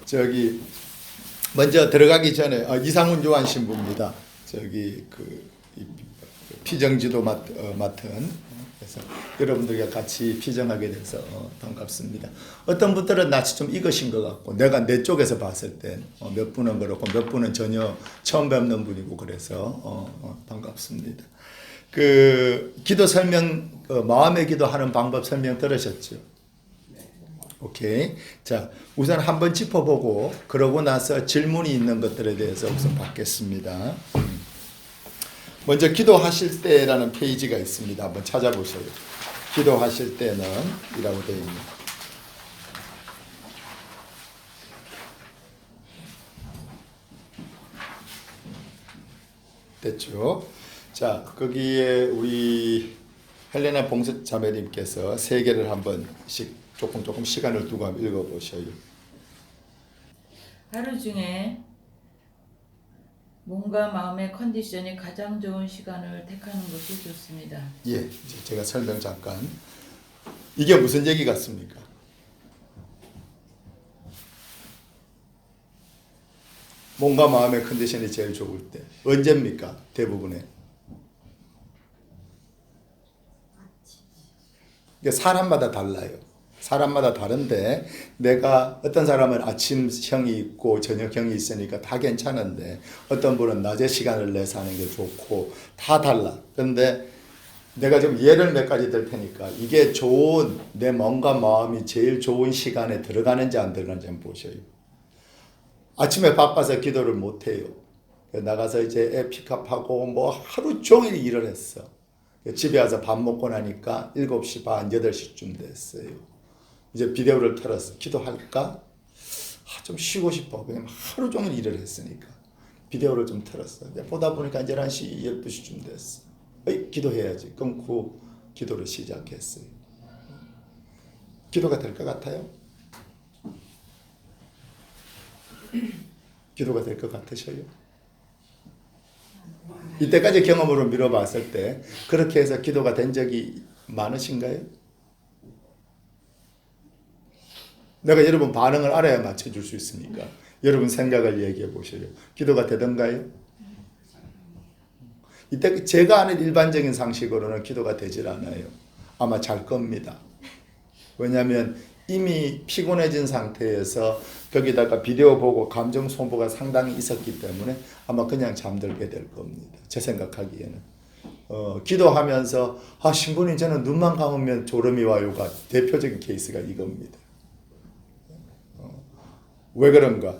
저기 먼저 들어가기 전에 이상훈 요한 신부입니다. 저기 피정지도 맡은 그래서 여러분들과 같이 피정하게 돼서 반갑습니다. 어떤 분들은 낯이 좀 익으신 것 같고 내가 내 쪽에서 봤을 때 몇 분은 그렇고 몇 분은 전혀 처음 뵙는 분이고 그래서 반갑습니다. 기도 설명 마음의 기도하는 방법 설명 들으셨죠? 오케이. 자, 우선 한번 짚어보고 그러고 나서 질문이 있는 것들에 대해서 우선 받겠습니다. 먼저 기도하실 때라는 페이지가 있습니다. 한번 찾아보세요. 기도하실 때는 이라고 되어 있습니다. 됐죠? 자, 거기에 우리 헬레나 봉수 자매님께서 3개를 한 번씩 조금 시간을 두고 한번 읽어보셔요. 하루 중에 몸과 마음의 컨디션이 가장 좋은 시간을 택하는 것이 좋습니다. 예, 제가 설명 잠깐. 이게 무슨 얘기 같습니까? 몸과 마음의 컨디션이 제일 좋을 때 언제입니까? 대부분의. 이게 사람마다 달라요. 사람마다 다른데 내가 어떤 사람은 아침형이 있고 저녁형이 있으니까 다 괜찮은데 어떤 분은 낮에 시간을 내서 하는 게 좋고 다 달라. 그런데 내가 좀 예를 몇 가지 들 테니까 이게 좋은 내 몸과 마음이 제일 좋은 시간에 들어가는지 안 들어가는지 한번 보셔요. 아침에 바빠서 기도를 못 해요. 나가서 이제 애 픽업하고 뭐 하루 종일 일을 했어. 집에 와서 밥 먹고 나니까 7시 반, 8시쯤 됐어요. 이제 비데오를 틀었어. 기도할까? 좀 쉬고 싶어. 그냥 하루 종일 일을 했으니까. 비데오를 좀 틀었어. 보다 보니까 11시, 12시쯤 됐어. 기도해야지. 끊고 기도를 시작했어요. 기도가 될 것 같아요? 기도가 될 것 같으셔요? 이때까지 경험으로 미뤄봤을 때 그렇게 해서 기도가 된 적이 많으신가요? 내가 여러분 반응을 알아야 맞춰줄 수 있으니까 여러분 생각을 얘기해 보셔요. 기도가 되던가요? 이때 제가 아는 일반적인 상식으로는 기도가 되질 않아요. 아마 잘 겁니다. 왜냐하면 이미 피곤해진 상태에서 거기다가 비디오 보고 감정 소모가 상당히 있었기 때문에 아마 그냥 잠들게 될 겁니다. 제 생각하기에는. 기도하면서 신부님 저는 눈만 감으면 졸음이 와요가 대표적인 케이스가 이겁니다. 왜 그런가?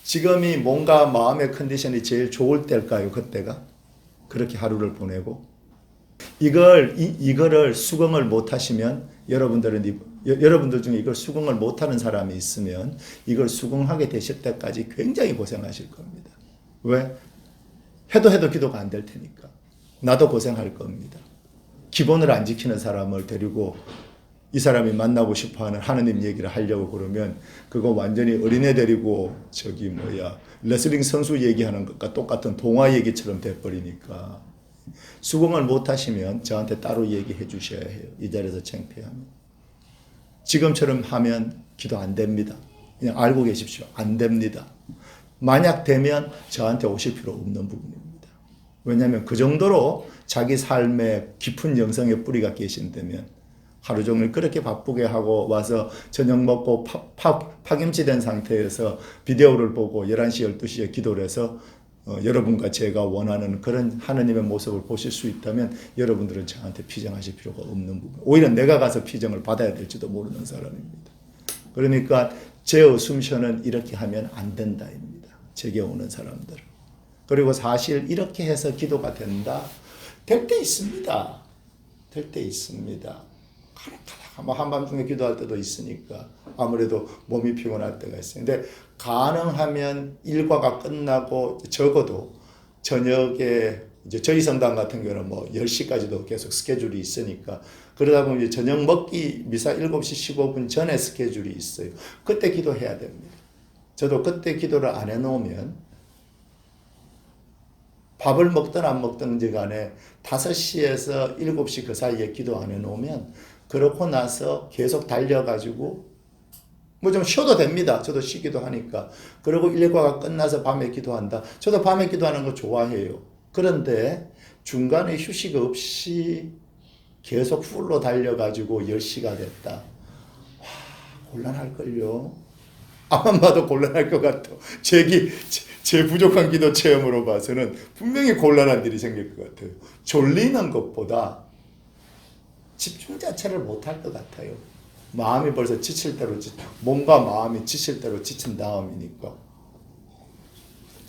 지금이 몸과 마음의 컨디션이 제일 좋을 때일까요? 그때가? 그렇게 하루를 보내고 이거를 수긍을 못 하시면 여러분들 중에 이걸 수긍을 못 하는 사람이 있으면 이걸 수긍하게 되실 때까지 굉장히 고생하실 겁니다. 왜? 해도 기도가 안 될 테니까. 나도 고생할 겁니다. 기본을 안 지키는 사람을 데리고 이 사람이 만나고 싶어하는 하느님 얘기를 하려고 그러면 그거 완전히 어린애 데리고 레슬링 선수 얘기하는 것과 똑같은 동화 얘기처럼 돼버리니까 수긍을 못 하시면 저한테 따로 얘기해 주셔야 해요. 이 자리에서 창피하면. 지금처럼 하면 기도 안 됩니다. 그냥 알고 계십시오. 안 됩니다. 만약 되면 저한테 오실 필요 없는 부분입니다. 왜냐하면 그 정도로 자기 삶의 깊은 영성의 뿌리가 계신다면 하루 종일 그렇게 바쁘게 하고 와서 저녁 먹고 파김치 된 상태에서 비디오를 보고 11시, 12시에 기도를 해서 여러분과 제가 원하는 그런 하느님의 모습을 보실 수 있다면 여러분들은 저한테 피정하실 필요가 없는 부분. 오히려 내가 가서 피정을 받아야 될지도 모르는 사람입니다. 그러니까 제 어쌔션은 이렇게 하면 안 된다입니다. 제게 오는 사람들. 그리고 사실 이렇게 해서 기도가 된다? 될 때 있습니다. 될 때 있습니다. 한밤중에 기도할 때도 있으니까 아무래도 몸이 피곤할 때가 있어요. 근데 가능하면 일과가 끝나고 적어도 저녁에 이제 저희 성당 같은 경우는 10시까지도 계속 스케줄이 있으니까 그러다 보면 이제 저녁 먹기 미사 7시 15분 전에 스케줄이 있어요. 그때 기도해야 됩니다. 저도 그때 기도를 안 해놓으면 밥을 먹든 안 먹든지 간에 5시에서 7시 그 사이에 기도 안 해놓으면 그렇고 나서 계속 달려가지고 뭐 좀 쉬어도 됩니다. 저도 쉬기도 하니까. 그리고 일과가 끝나서 밤에 기도한다. 저도 밤에 기도하는 거 좋아해요. 그런데 중간에 휴식 없이 계속 풀로 달려가지고 10시가 됐다. 와, 곤란할걸요. 아만 봐도 곤란할 것 같아. 제 부족한 기도 체험으로 봐서는 분명히 곤란한 일이 생길 것 같아요. 졸리는 것보다 집중 자체를 못할 것 같아요. 마음이 벌써 지칠 대로 몸과 마음이 지칠 대로 지친 다음이니까.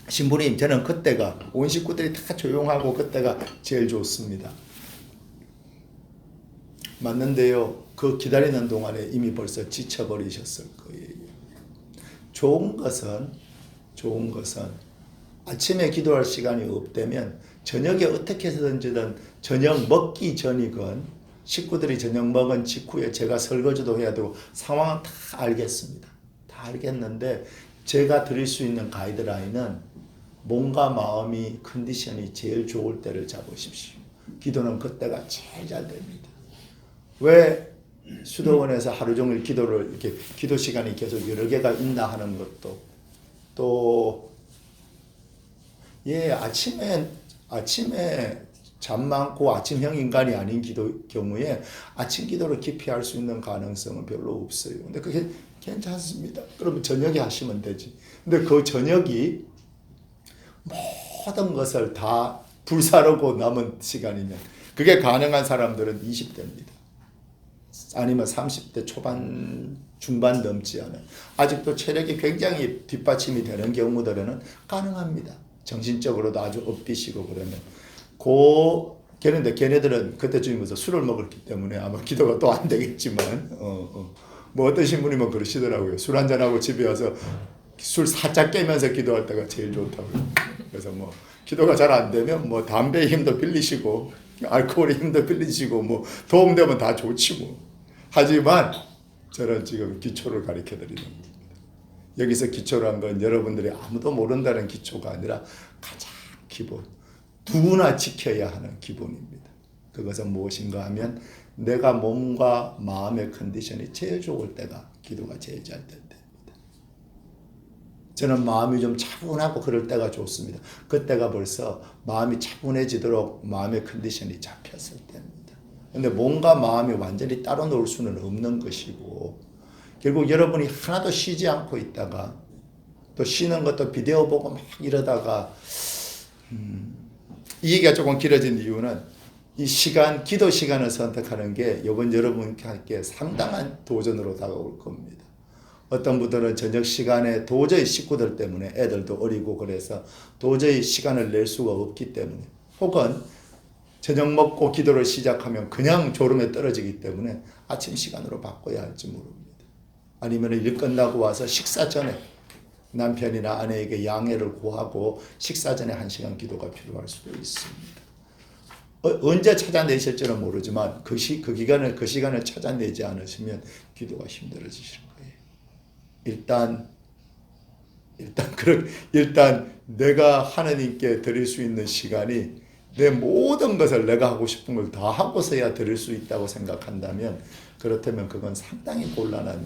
신부님, 저는 그때가 온 식구들이 다 조용하고 그때가 제일 좋습니다. 맞는데요, 그 기다리는 동안에 이미 벌써 지쳐버리셨을 거예요. 좋은 것은 아침에 기도할 시간이 없다면 저녁에 어떻게 해서든지든 저녁 먹기 전이건 식구들이 저녁 먹은 직후에 제가 설거지도 해야 되고 상황은 다 알겠습니다. 다 알겠는데 제가 드릴 수 있는 가이드라인은 몸과 마음이 컨디션이 제일 좋을 때를 잡으십시오. 기도는 그때가 제일 잘 됩니다. 왜 수도원에서 하루 종일 기도를 이렇게 기도 시간이 계속 여러 개가 있나 하는 것도 또 아침에 잠 많고 아침형 인간이 아닌 경우에 아침 기도를 깊이 할 수 있는 가능성은 별로 없어요. 근데 그게 괜찮습니다. 그러면 저녁에 하시면 되지. 근데 그 저녁이 모든 것을 다 불사르고 남은 시간이면 그게 가능한 사람들은 20대입니다. 아니면 30대 초반 중반 넘지 않아요. 아직도 체력이 굉장히 뒷받침이 되는 경우들에는 가능합니다. 정신적으로도 아주 업비시고 그러면 걔네들은 그때쯤부터 술을 먹었기 때문에 아마 기도가 또 안 되겠지만 뭐 어떤 신부님은 그러시더라고요. 술 한잔하고 집에 와서 술 살짝 깨면서 기도할 때가 제일 좋다고요. 그래서 뭐 기도가 잘 안 되면 뭐 담배의 힘도 빌리시고 알코올의 힘도 빌리시고 뭐 도움되면 다 좋지 뭐. 하지만 저는 지금 기초를 가르쳐 드리는 겁니다. 여기서 기초란 건 여러분들이 아무도 모른다는 기초가 아니라 가장 기본, 누구나 지켜야 하는 기본입니다. 그것은 무엇인가 하면 내가 몸과 마음의 컨디션이 제일 좋을 때가 기도가 제일 잘 될 때입니다. 저는 마음이 좀 차분하고 그럴 때가 좋습니다. 그때가 벌써 마음이 차분해지도록 마음의 컨디션이 잡혔을 때입니다. 근데 몸과 마음이 완전히 따로 놀 수는 없는 것이고 결국 여러분이 하나도 쉬지 않고 있다가 또 쉬는 것도 비디오 보고 막 이러다가 이 얘기가 조금 길어진 이유는 이 시간, 기도 시간을 선택하는 게 이번 여러분께 상당한 도전으로 다가올 겁니다. 어떤 분들은 저녁 시간에 도저히 식구들 때문에 애들도 어리고 그래서 도저히 시간을 낼 수가 없기 때문에 혹은 저녁 먹고 기도를 시작하면 그냥 졸음에 떨어지기 때문에 아침 시간으로 바꿔야 할지 모릅니다. 아니면 일 끝나고 와서 식사 전에 남편이나 아내에게 양해를 구하고 식사 전에 1시간 기도가 필요할 수도 있습니다. 언제 찾아내실지는 모르지만 그 시간을 찾아내지 않으시면 기도가 힘들어지실 거예요. 일단 내가 하나님께 드릴 수 있는 시간이 내 모든 것을 내가 하고 싶은 걸 다 하고서야 드릴 수 있다고 생각한다면 그렇다면 그건 상당히 곤란한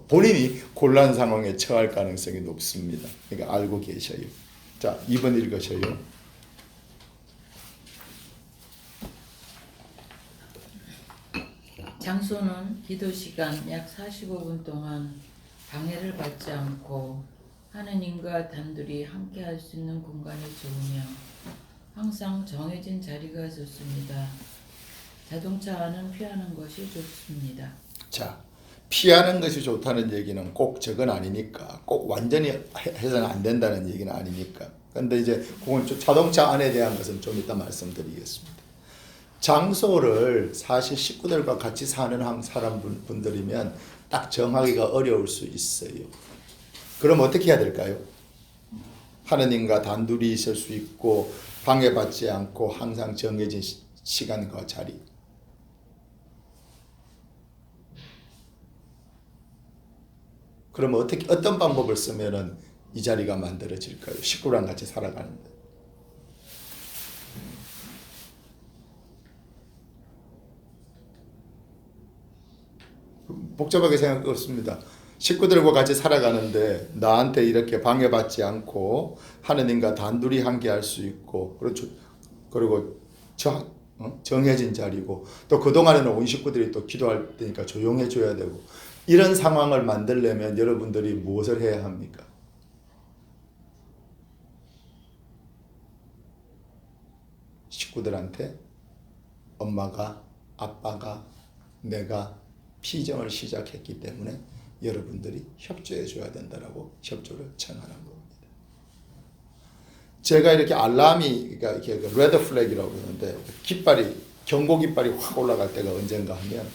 본인이 곤란 상황에 처할 가능성이 높습니다. 그러니까 알고 계셔요. 자, 2번 읽으셔요. 장소는 기도 시간 약 45분 동안 방해를 받지 않고 하느님과 단둘이 함께 할 수 있는 공간이 좋으며 항상 정해진 자리가 좋습니다. 자동차 안은 피하는 것이 좋습니다. 자, 피하는 것이 좋다는 얘기는 꼭 저건 아니니까 꼭 완전히 해서는 안 된다는 얘기는 아니니까. 근데 이제 그건 자동차 안에 대한 것은 좀 이따 말씀드리겠습니다. 장소를 사실 식구들과 같이 사는 사람분들이면 딱 정하기가 어려울 수 있어요. 그럼 어떻게 해야 될까요? 하느님과 단둘이 있을 수 있고 방해받지 않고 항상 정해진 시간과 자리. 그럼 어떤 방법을 쓰면은 이 자리가 만들어질까요? 식구랑 같이 살아가는데. 복잡하게 생각할 거 없습니다. 식구들과 같이 살아가는데 나한테 이렇게 방해받지 않고 하느님과 단둘이 함께할 수 있고 그리고 정해진 자리고 또 그동안에는 온 식구들이 또 기도할 때니까 조용해 줘야 되고 이런 상황을 만들려면 여러분들이 무엇을 해야 합니까? 식구들한테 엄마가 아빠가 내가 피정을 시작했기 때문에 여러분들이 협조해 줘야 된다라고 협조를 청하는 겁니다. 제가 이렇게 알람이 그러니까 이렇게 레드 플래그라고 하는데 경고 깃발이 확 올라갈 때가 언젠가 하면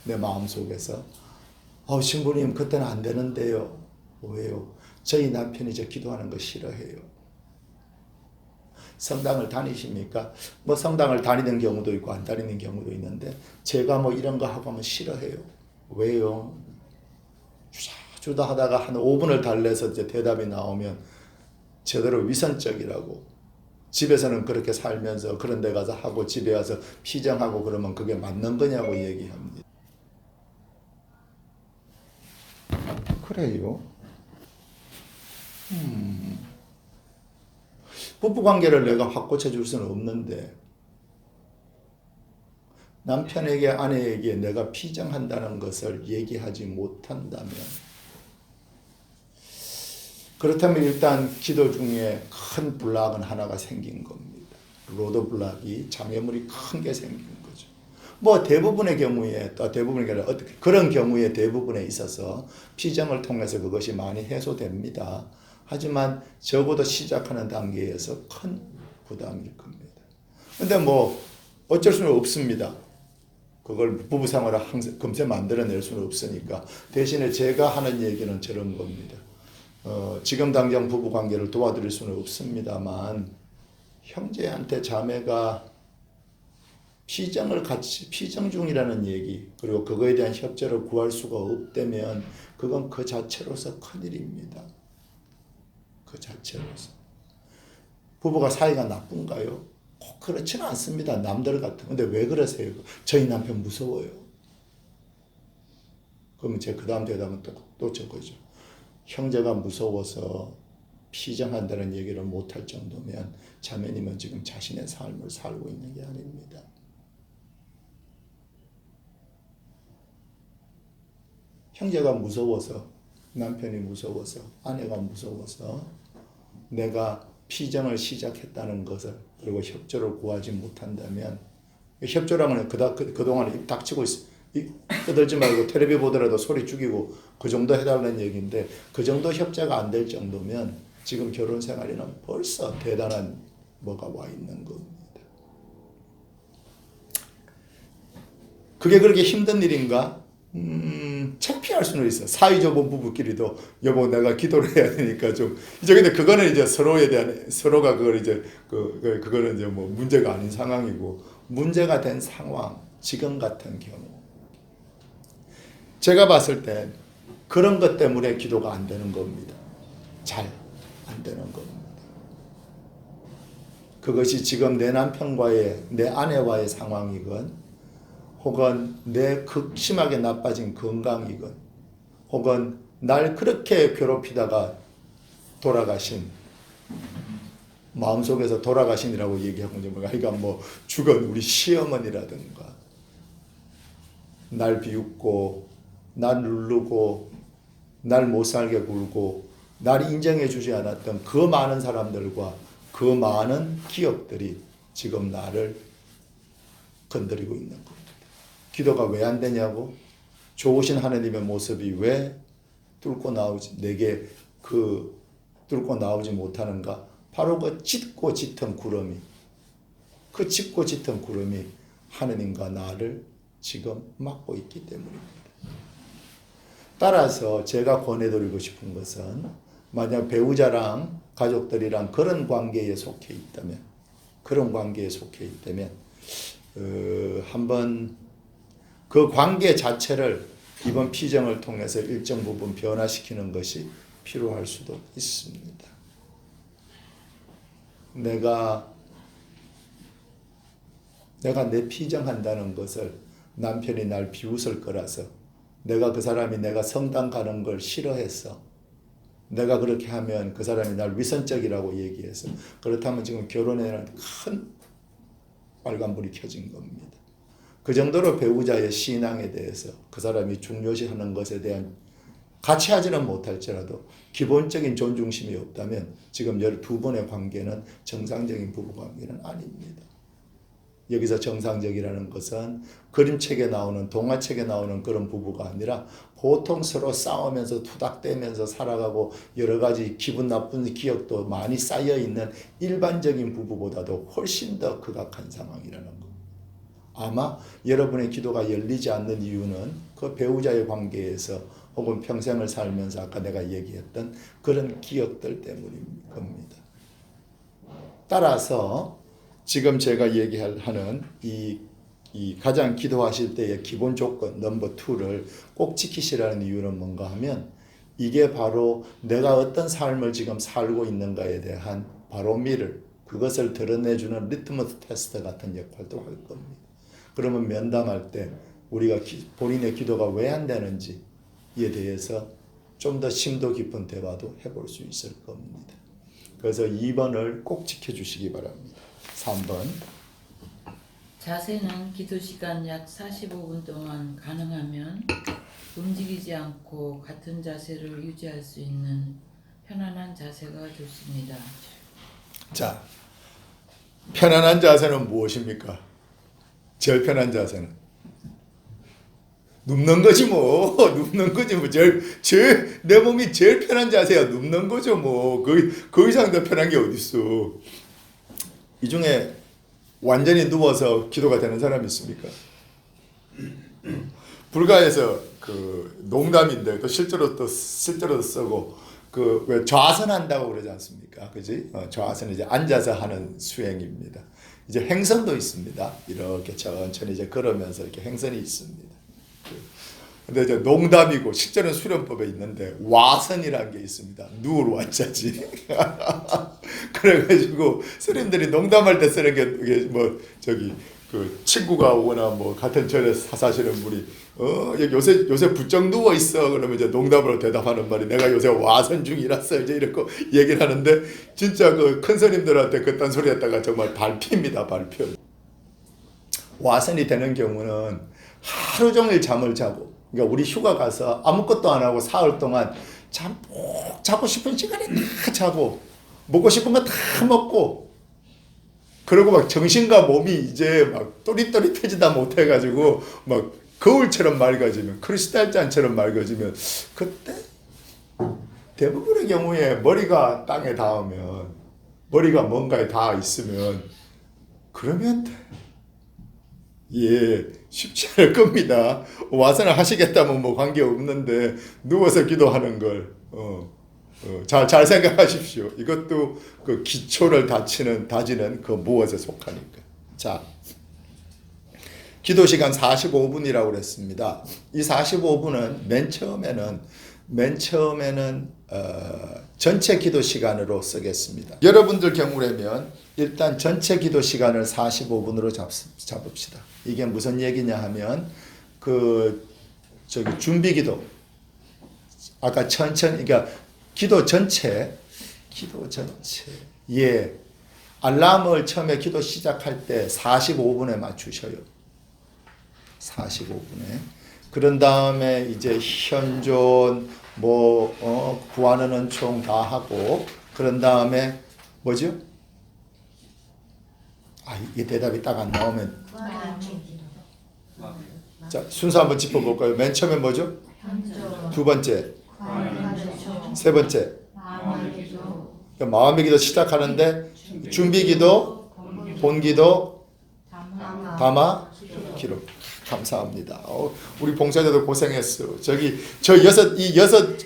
내 마음속에서 신부님 그때는 안 되는데요. 왜요? 저희 남편이 저 기도하는 거 싫어해요. 성당을 다니십니까? 뭐 성당을 다니는 경우도 있고 안 다니는 경우도 있는데 제가 뭐 이런 거 하고 하면 싫어해요. 왜요? 주다 하다가 한 5분을 달래서 이제 대답이 나오면 제대로 위선적이라고 집에서는 그렇게 살면서 그런 데 가서 하고 집에 와서 피정하고 그러면 그게 맞는 거냐고 얘기합니다. 그래요? 부부관계를 내가 확 고쳐줄 수는 없는데 남편에게 아내에게 내가 피정한다는 것을 얘기하지 못한다면 그렇다면 일단 기도 중에 큰 블락은 하나가 생긴 겁니다. 로드 블락이 장애물이 큰 게 생긴 거죠. 뭐 대부분의 경우에 대부분의 경우에 어떻게 그런 경우에 대부분에 있어서 피정을 통해서 그것이 많이 해소됩니다. 하지만 적어도 시작하는 단계에서 큰 부담일 겁니다. 근데 뭐 어쩔 수는 없습니다. 그걸 부부 생활을 항상 금세 만들어낼 수는 없으니까 대신에 제가 하는 얘기는 저런 겁니다. 지금 당장 부부 관계를 도와드릴 수는 없습니다만 형제한테 자매가 피정 중이라는 얘기 그리고 그거에 대한 협조를 구할 수가 없다면 그건 그 자체로서 큰일입니다. 그 자체로서. 부부가 사이가 나쁜가요? 꼭 그렇지는 않습니다. 남들 같은. 근데 왜 그러세요? 저희 남편 무서워요. 그러면 제 그 다음 대답은 또 저거죠. 형제가 무서워서 피정한다는 얘기를 못할 정도면 자매님은 지금 자신의 삶을 살고 있는 게 아닙니다. 형제가 무서워서 남편이 무서워서 아내가 무서워서 내가 피정을 시작했다는 것을 그리고 협조를 구하지 못한다면 협조라면 그동안 입 닥치고 떠들지 말고 텔레비 보더라도 소리 죽이고 그 정도 해달라는 얘기인데 그 정도 협조가 안 될 정도면 지금 결혼 생활에는 벌써 대단한 뭐가 와 있는 겁니다. 그게 그렇게 힘든 일인가? 창피할 수는 있어. 사이좋은 부부끼리도 여보 내가 기도를 해야 되니까 좀 이제 근데 그거는 이제 서로에 대한 서로가 그걸 이제 그거는 이제 뭐 문제가 아닌 상황이고 문제가 된 상황 지금 같은 경우 제가 봤을 때 그런 것 때문에 기도가 안 되는 겁니다. 잘 안 되는 겁니다. 그것이 지금 내 남편과의 내 아내와의 상황이건 혹은 내 극심하게 나빠진 건강이건 혹은 날 그렇게 괴롭히다가 돌아가신 마음속에서 돌아가신이라고 얘기하고 있는 거야. 그러니까 뭐 죽은 우리 시어머니라든가 날 비웃고 날 누르고 날 못살게 굴고 날 인정해 주지 않았던 그 많은 사람들과 그 많은 기억들이 지금 나를 건드리고 있는 겁니다. 기도가 왜 안 되냐고? 좋으신 하나님의 모습이 왜 내게 뚫고 나오지 못하는가? 바로 그 짙고 짙은 구름이 하나님과 나를 지금 막고 있기 때문입니다. 따라서 제가 권해드리고 싶은 것은 만약 배우자랑 가족들이랑 그런 관계에 속해 있다면 한번 그 관계 자체를 이번 피정을 통해서 일정 부분 변화시키는 것이 필요할 수도 있습니다. 내가 내 피정한다는 것을 남편이 날 비웃을 거라서 내가 그 사람이 내가 성당 가는 걸 싫어했어. 내가 그렇게 하면 그 사람이 날 위선적이라고 얘기해서. 그렇다면 지금 결혼에는 큰 빨간불이 켜진 겁니다. 그 정도로 배우자의 신앙에 대해서 그 사람이 중요시하는 것에 대한 같이 하지는 못할지라도 기본적인 존중심이 없다면 지금 12번의 관계는 정상적인 부부관계는 아닙니다. 여기서 정상적이라는 것은 그림책에 나오는 동화책에 나오는 그런 부부가 아니라 보통 서로 싸우면서 투닥대면서 살아가고 여러 가지 기분 나쁜 기억도 많이 쌓여있는 일반적인 부부보다도 훨씬 더 극악한 상황이라는 겁니다. 아마 여러분의 기도가 열리지 않는 이유는 그 배우자의 관계에서 혹은 평생을 살면서 아까 내가 얘기했던 그런 기억들 때문인 겁니다. 따라서 지금 제가 얘기하는 이 가장 기도하실 때의 기본 조건 넘버 2를 꼭 지키시라는 이유는 뭔가 하면 이게 바로 내가 어떤 삶을 지금 살고 있는가에 대한 바로미를 그것을 드러내주는 리트머스 테스트 같은 역할도 할 겁니다. 그러면 면담할 때 우리가 본인의 기도가 왜 안 되는지에 대해서 좀 더 심도 깊은 대화도 해볼 수 있을 겁니다. 그래서 2번을 꼭 지켜주시기 바랍니다. 3번. 자세는 기도 시간 약 45분 동안 가능하면 움직이지 않고 같은 자세를 유지할 수 있는 편안한 자세가 좋습니다. 자, 편안한 자세는 무엇입니까? 제일 편한 자세는 눕는 거지 뭐. 눕는 거지 뭐. 내 몸이 제일 편한 자세야. 눕는 거죠 뭐. 그 이상 더 편한 게 어딨어. 이 중에 완전히 누워서 기도가 되는 사람이 있습니까? 불가에서 그 농담인데 또 실제로도 쓰고 그 왜 좌선한다고 그러지 않습니까? 그지? 좌선은 이제 앉아서 하는 수행입니다. 이제 행선도 있습니다. 이렇게 천천히 이제 걸으면서 이렇게 행선이 있습니다. 근데 이제 농담이고 실제로는 수련법에 있는데 와선이라는 게 있습니다. 누울 와자지. 그래가지고 스님들이 농담할 때 쓰는 게 뭐 그 친구가 오거나 뭐 같은 절에 사시는 분이 여기 요새 부쩍 누워 있어 그러면 이제 농담으로 대답하는 말이 내가 요새 와선 중이라서 이제 이렇게 얘기를 하는데 진짜 그 큰 스님들한테 그딴 소리 했다가 정말 발피입니다. 발표. 와선이 되는 경우는 하루 종일 잠을 자고 그러니까 우리 휴가 가서 아무것도 안 하고 사흘 동안 잠 푹 자고 싶은 시간에 다 자고 먹고 싶은 거 다 먹고 그리고 막 정신과 몸이 이제 막 또릿또릿해지다 못해가지고 막 거울처럼 맑아지면 크리스탈잔처럼 맑아지면 그때 대부분의 경우에 머리가 땅에 닿으면 머리가 뭔가에 닿아 있으면 그러면 쉽지 않을 겁니다. 와선을 하시겠다면 뭐 관계 없는데 누워서 기도하는 걸 잘 생각하십시오. 이것도 그 기초를 다지는 그 무엇에 속하니까. 자, 기도 시간 45분이라고 그랬습니다. 이 45분은 맨 처음에는 전체 기도 시간으로 쓰겠습니다. 여러분들 경우라면 일단 전체 기도 시간을 45분으로 잡읍시다. 이게 무슨 얘기냐 하면 준비 기도 아까 그러니까 기도 전체 알람을 처음에 기도 시작할 때 45분에 맞추셔요. 45분에. 그런 다음에 이제 현존 구하는 은총 다 하고 그런 다음에 뭐죠? 이게 대답이 딱 안 나오면 자, 순서 한번 짚어볼까요? 맨 처음에 뭐죠? 두 번째, 세 번째, 마음의 기도 시작하는데 준비 기도, 본 기도, 담화, 기록. 감사합니다. 우리 봉사자도 고생했어. 이 여섯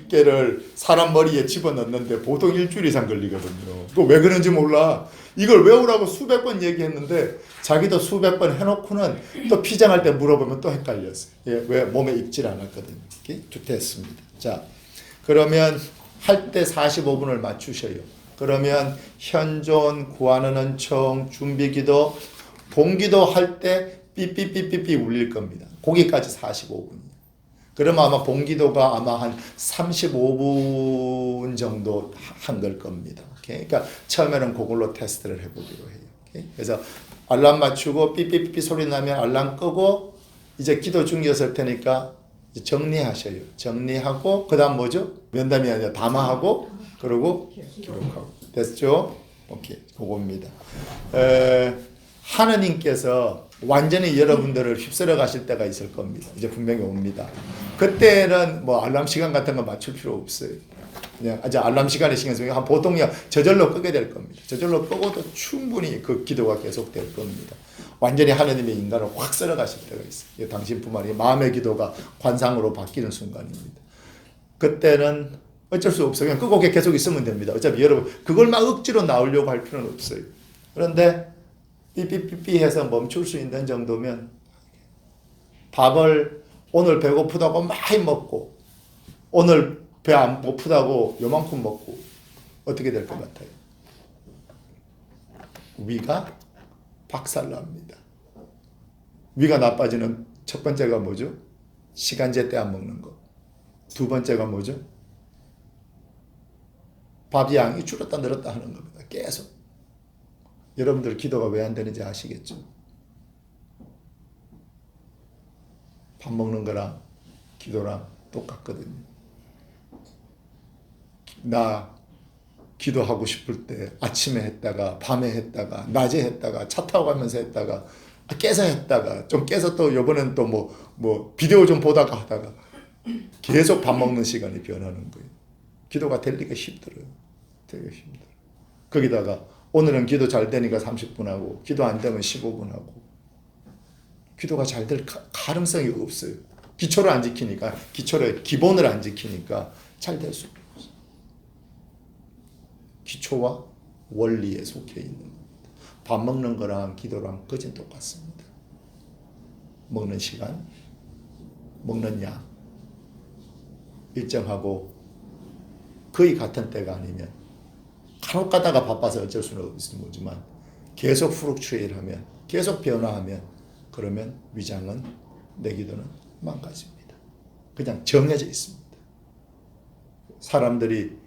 개를 사람 머리에 집어넣는데 보통 일주일 이상 걸리거든요. 그거 왜 그런지 몰라. 이걸 외우라고 수백 번 얘기했는데 자기도 수백 번 해놓고는 또 피장할 때 물어보면 또 헷갈렸어요. 왜 몸에 익질 않았거든요. 됐습니다. 자, 그러면 할 때 45분을 맞추셔요. 그러면 현존, 구하는 은총, 준비기도, 본기도 할 때 삐삐삐삐삐 울릴 겁니다. 거기까지 45분이에요. 그러면 아마 본기도가 아마 한 35분 정도 한 걸 겁니다. 오케이? 그러니까 처음에는 그걸로 테스트를 해보기로 해요. 오케이? 그래서 알람 맞추고 삐삐삐 소리 나면 알람 끄고 이제 기도 중이었을 테니까 이제 정리하셔요. 정리하고 그 다음 뭐죠? 면담이 아니라 담화하고 그러고 기록하고. 됐죠? 오케이. 그겁니다. 하느님께서 완전히 여러분들을 휩쓸어 가실 때가 있을 겁니다. 이제 분명히 옵니다. 그때는 뭐 알람 시간 같은 거 맞출 필요 없어요. 그냥 이제 알람 시간에 신경 쓰면 한 보통 그냥 저절로 끄게 될 겁니다. 저절로 끄고도 충분히 그 기도가 계속될 겁니다. 완전히 하느님의 인간을 확 쓸어 가실 때가 있어요. 당신뿐만 아니라 마음의 기도가 관상으로 바뀌는 순간입니다. 그때는 어쩔 수 없어요. 그냥 끄고 계속 있으면 됩니다. 어차피 여러분 그걸 막 억지로 나오려고 할 필요는 없어요. 그런데 삐삐삐삐 해서 멈출 수 있는 정도면 밥을 오늘 배고프다고 많이 먹고 오늘 배 안 고프다고 요만큼 먹고 어떻게 될 것 같아요? 위가 박살납니다. 위가 나빠지는 첫 번째가 뭐죠? 시간제 때 안 먹는 거. 두 번째가 뭐죠? 밥 양이 줄었다 늘었다 하는 겁니다. 계속. 여러분들 기도가 왜 안 되는지 아시겠죠? 밥 먹는 거랑 기도랑 똑같거든요. 나 기도하고 싶을 때 아침에 했다가 밤에 했다가 낮에 했다가 차 타고 가면서 했다가 깨서 했다가 좀 깨서 또 이번엔 또 뭐 비디오 좀 보다가 하다가 계속 밥 먹는 시간이 변하는 거예요. 기도가 될 리가 힘들어요. 되게 힘들어요. 거기다가 오늘은 기도 잘 되니까 30분 하고 기도 안 되면 15분 하고 기도가 잘 될 가능성이 없어요. 기초를 안 지키니까 기초를 기본을 안 지키니까 잘 될 수 없어요. 기초와 원리에 속해 있는 겁니다. 밥 먹는 거랑 기도랑 거진 똑같습니다. 먹는 시간, 먹는 양 일정하고 거의 같은 때가 아니면 간혹 가다가 바빠서 어쩔 수는 없지만 계속 후룩추일하면 계속 변화하면 그러면 위장은 내 기도는 망가집니다. 그냥 정해져 있습니다. 사람들이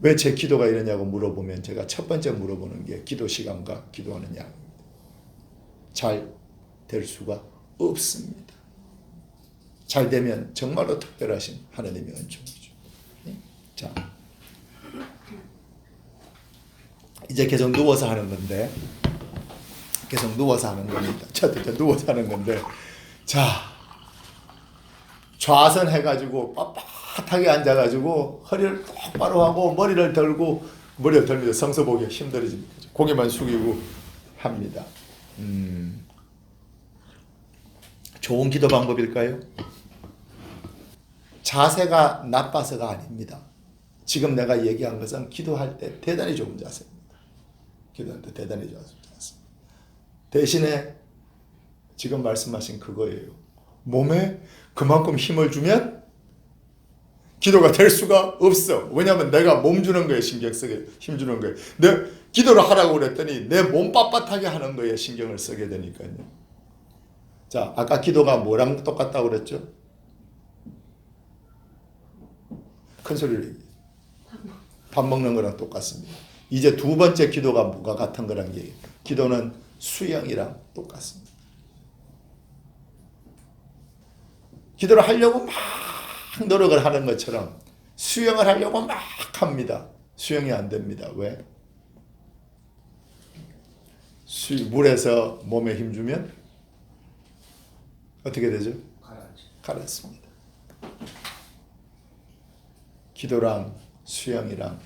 왜 제 기도가 이러냐고 물어보면 제가 첫 번째 물어보는 게 기도 시간과 기도하는 양입니다. 잘 될 수가 없습니다. 잘 되면 정말로 특별하신 하나님의 은총이죠. 자, 이제 계속 누워서 하는 건데, 계속 누워서 하는 겁니다. 저도 누워서 하는 건데, 자, 좌선 해가지고 빳빳하게 앉아가지고 허리를 똑바로 하고 머리를 들면서 성서 보기 힘들어집니다. 고개만 숙이고 합니다. 좋은 기도 방법일까요? 자세가 나빠서가 아닙니다. 지금 내가 얘기한 것은 기도할 때 대단히 좋은 자세입니다. 기도할 때 대단히 좋은 자세입니다. 대신에 지금 말씀하신 그거예요. 몸에 그만큼 힘을 주면 기도가 될 수가 없어. 왜냐하면 내가 몸 주는 거에 신경 쓰게 힘 주는 거에 내 기도를 하라고 그랬더니 내 몸 빳빳하게 하는 거에 신경을 쓰게 되니까요. 자, 아까 기도가 뭐랑 똑같다고 그랬죠? 큰 소리로 얘기해요. 밥 먹는 거랑 똑같습니다. 이제 두 번째 기도가 뭐가 같은 거란 게 기도는 수영이랑 똑같습니다. 기도를 하려고 막 노력을 하는 것처럼 수영을 하려고 막 합니다. 수영이 안 됩니다. 왜? 물에서 몸에 힘주면 어떻게 되죠? 가라앉습니다. 기도랑 수영이랑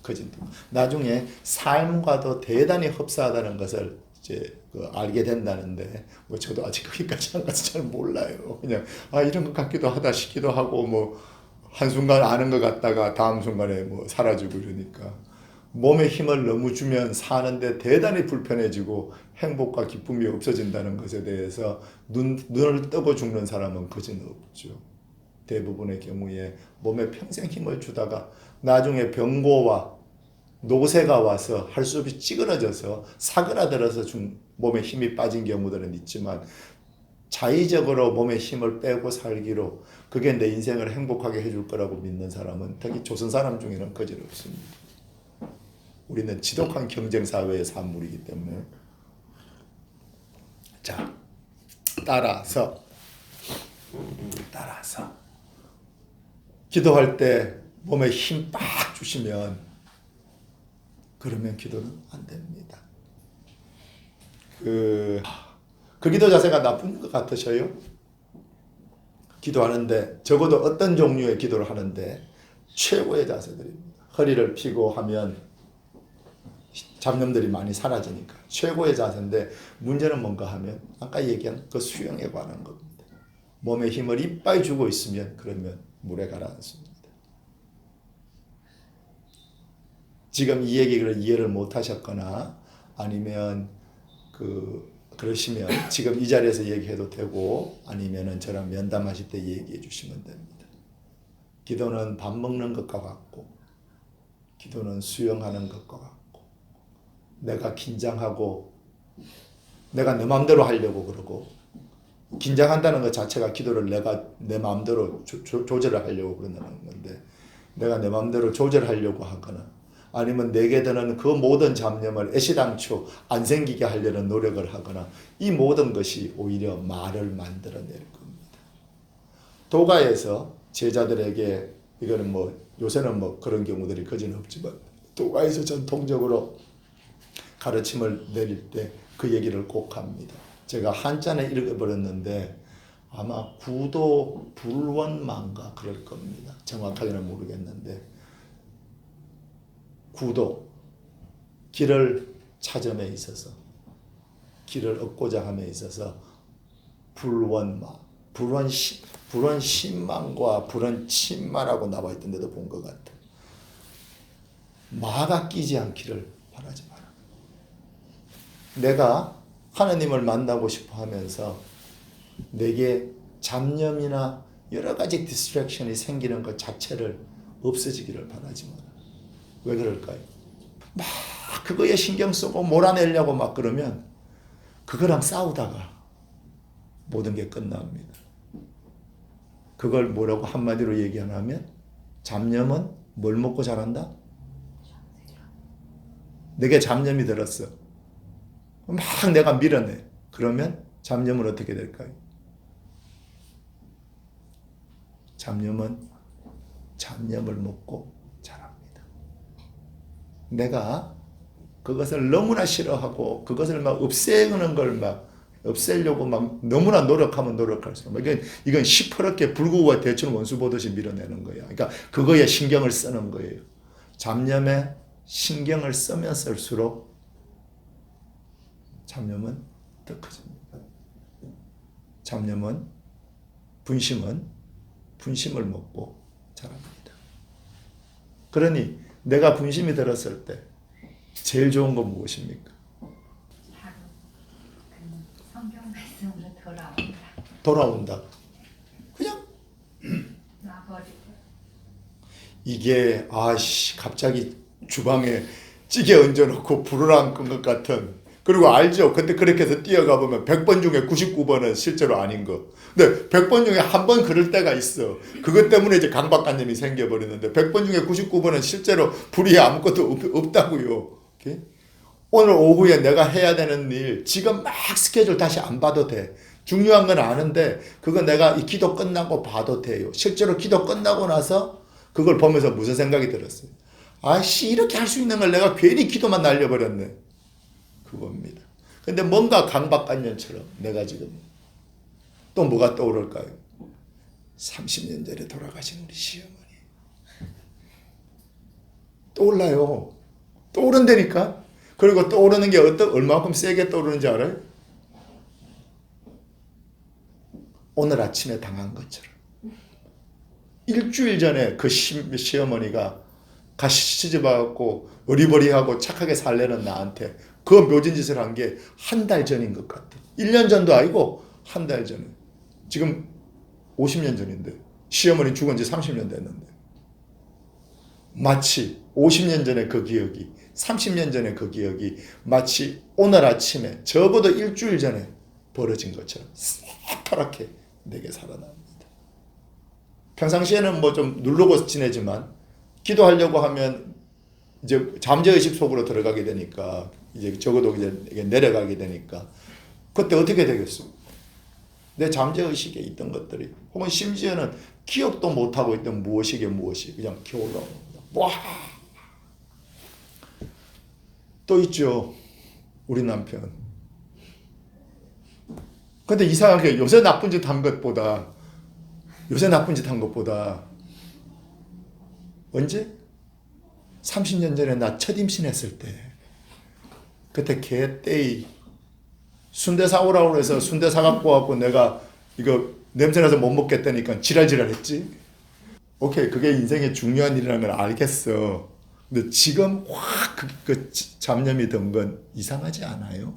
거짓말. 나중에 삶과도 대단히 흡사하다는 것을 이제 알게 된다는데 뭐 저도 아직 거기까지 안 가서 잘 몰라요. 그냥 이런 것 같기도 하다 싶기도 하고 뭐 한순간 아는 것 같다가 다음 순간에 뭐 사라지고 이러니까 몸에 힘을 너무 주면 사는데 대단히 불편해지고 행복과 기쁨이 없어진다는 것에 대해서 눈을 뜨고 죽는 사람은 거진 없죠. 대부분의 경우에 몸에 평생 힘을 주다가 나중에 병고와 노쇠가 와서 할 수 없이 찌그러져서 사그라들어서 몸에 힘이 빠진 경우들은 있지만 자의적으로 몸에 힘을 빼고 살기로 그게 내 인생을 행복하게 해줄 거라고 믿는 사람은 특히 조선 사람 중에는 거짓 없습니다. 우리는 지독한 경쟁 사회의 산물이기 때문에. 자, 따라서 기도할 때 몸에 힘 빡 주시면 그러면 기도는 안 됩니다. 그 기도 자세가 나쁜 것 같으셔요? 기도하는데 적어도 어떤 종류의 기도를 하는데 최고의 자세들입니다. 허리를 펴고 하면 잡념들이 많이 사라지니까 최고의 자세인데 문제는 뭔가 하면 아까 얘기한 그 수영에 관한 겁니다. 몸에 힘을 이빨 주고 있으면 그러면 물에 가라앉습니다. 지금 이 얘기를 이해를 못 하셨거나 아니면 그러시면 지금 이 자리에서 얘기해도 되고 아니면은 저랑 면담하실 때 얘기해 주시면 됩니다. 기도는 밥 먹는 것과 같고 기도는 수영하는 것과 같고 내가 긴장하고 내가 내 마음대로 하려고 그러고 긴장한다는 것 자체가 기도를 내가 내 마음대로 조절을 하려고 그런다는 건데 내가 내 마음대로 조절하려고 하거나 아니면 내게 드는 그 모든 잡념을 애시당초 안 생기게 하려는 노력을 하거나 이 모든 것이 오히려 말을 만들어낼 겁니다. 도가에서 제자들에게 이거는 뭐 요새는 뭐 그런 경우들이 거진 없지만 도가에서 전통적으로 가르침을 내릴 때 그 얘기를 꼭 합니다. 제가 한자는 읽어버렸는데 아마 구도 불원만가 그럴 겁니다. 정확하게는 모르겠는데 구도 길을 찾음에 있어서 길을 얻고자 함에 있어서 불원마 불원신망과 불원친마라고 나와 있던 데도 본 것 같아. 마가 끼지 않기를 바라지 마라. 내가 하나님을 만나고 싶어 하면서 내게 잡념이나 여러 가지 디스트랙션이 생기는 것 자체를 없어지기를 바라지 마라. 왜 그럴까요? 막 그거에 신경 쓰고 몰아내려고 막 그러면 그거랑 싸우다가 모든 게 끝납니다. 그걸 뭐라고 한마디로 얘기하냐면 잡념은 뭘 먹고 자란다? 내게 잡념이 들었어. 막 내가 밀어내. 그러면 잡념은 어떻게 될까요? 잡념은 잡념을 먹고 자랍니다. 내가 그것을 너무나 싫어하고 그것을 막 없애는 걸 막 없애려고 막 너무나 노력하면 노력할수록 이건 시퍼렇게 불구가 대충 원수 보듯이 밀어내는 거예요. 그러니까 그거에 신경을 쓰는 거예요. 잡념에 신경을 쓰면 쓸수록 잡념은 더 커집니다. 잡념은 분심을 먹고 자랍니다. 그러니 내가 분심이 들었을 때 제일 좋은 건 무엇입니까? 성경 말씀으로 돌아온다. 그냥 놔버리고. 이게 갑자기 주방에 찌개 얹어놓고 불을 안 끈 것 같은. 그리고 알죠? 근데 그렇게 해서 뛰어가 보면 100번 중에 99번은 실제로 아닌 거. 근데 100번 중에 한 번 그럴 때가 있어. 그것 때문에 이제 강박관념이 생겨버리는데 100번 중에 99번은 실제로 불이 아무것도 없다고요. 오케이? 오늘 오후에 내가 해야 되는 일 지금 막 스케줄 다시 안 봐도 돼. 중요한 건 아는데 그거 내가 이 기도 끝나고 봐도 돼요. 실제로 기도 끝나고 나서 그걸 보면서 무슨 생각이 들었어요? 이렇게 할 수 있는 걸 내가 괜히 기도만 날려버렸네. 그겁니다. 근데 뭔가 강박관념처럼 내가 지금 또 뭐가 떠오를까요? 30년 전에 돌아가신 우리 시어머니. 떠올라요. 떠오른다니까? 그리고 떠오르는 게 얼마만큼 세게 떠오르는지 알아요? 오늘 아침에 당한 것처럼. 일주일 전에 그 시어머니가 가시 시집와갖고 어리버리하고 착하게 살려는 나한테 그 묘진 짓을 한 게 한 달 전인 것 같아. 1년 전도 아니고 한 달 전에. 지금 50년 전인데 시어머니 죽은 지 30년 됐는데 마치 50년 전에 그 기억이 30년 전에 그 기억이 마치 오늘 아침에 적어도 일주일 전에 벌어진 것처럼 새파랗게 내게 살아납니다. 평상시에는 뭐 좀 누르고 지내지만 기도하려고 하면 이제 잠재의식 속으로 들어가게 되니까 이제 적어도 이제 내려가게 되니까 그때 어떻게 되겠어? 내 잠재의식에 있던 것들이 혹은 심지어는 기억도 못하고 있던 무엇이 그냥 기어올라오는 거야. 와! 또 있죠. 우리 남편. 근데 이상하게 요새 나쁜 짓 한 것보다 언제? 30년 전에 나 첫 임신했을 때 그때 개떼이 순대 사오라고 해서 순대 사갖고 와갖고 내가 이거 냄새나서 못 먹겠다니까 지랄지랄 했지. 오케이, 그게 인생의 중요한 일이라는 걸 알겠어. 근데 지금 확 그 잡념이 든 건 이상하지 않아요?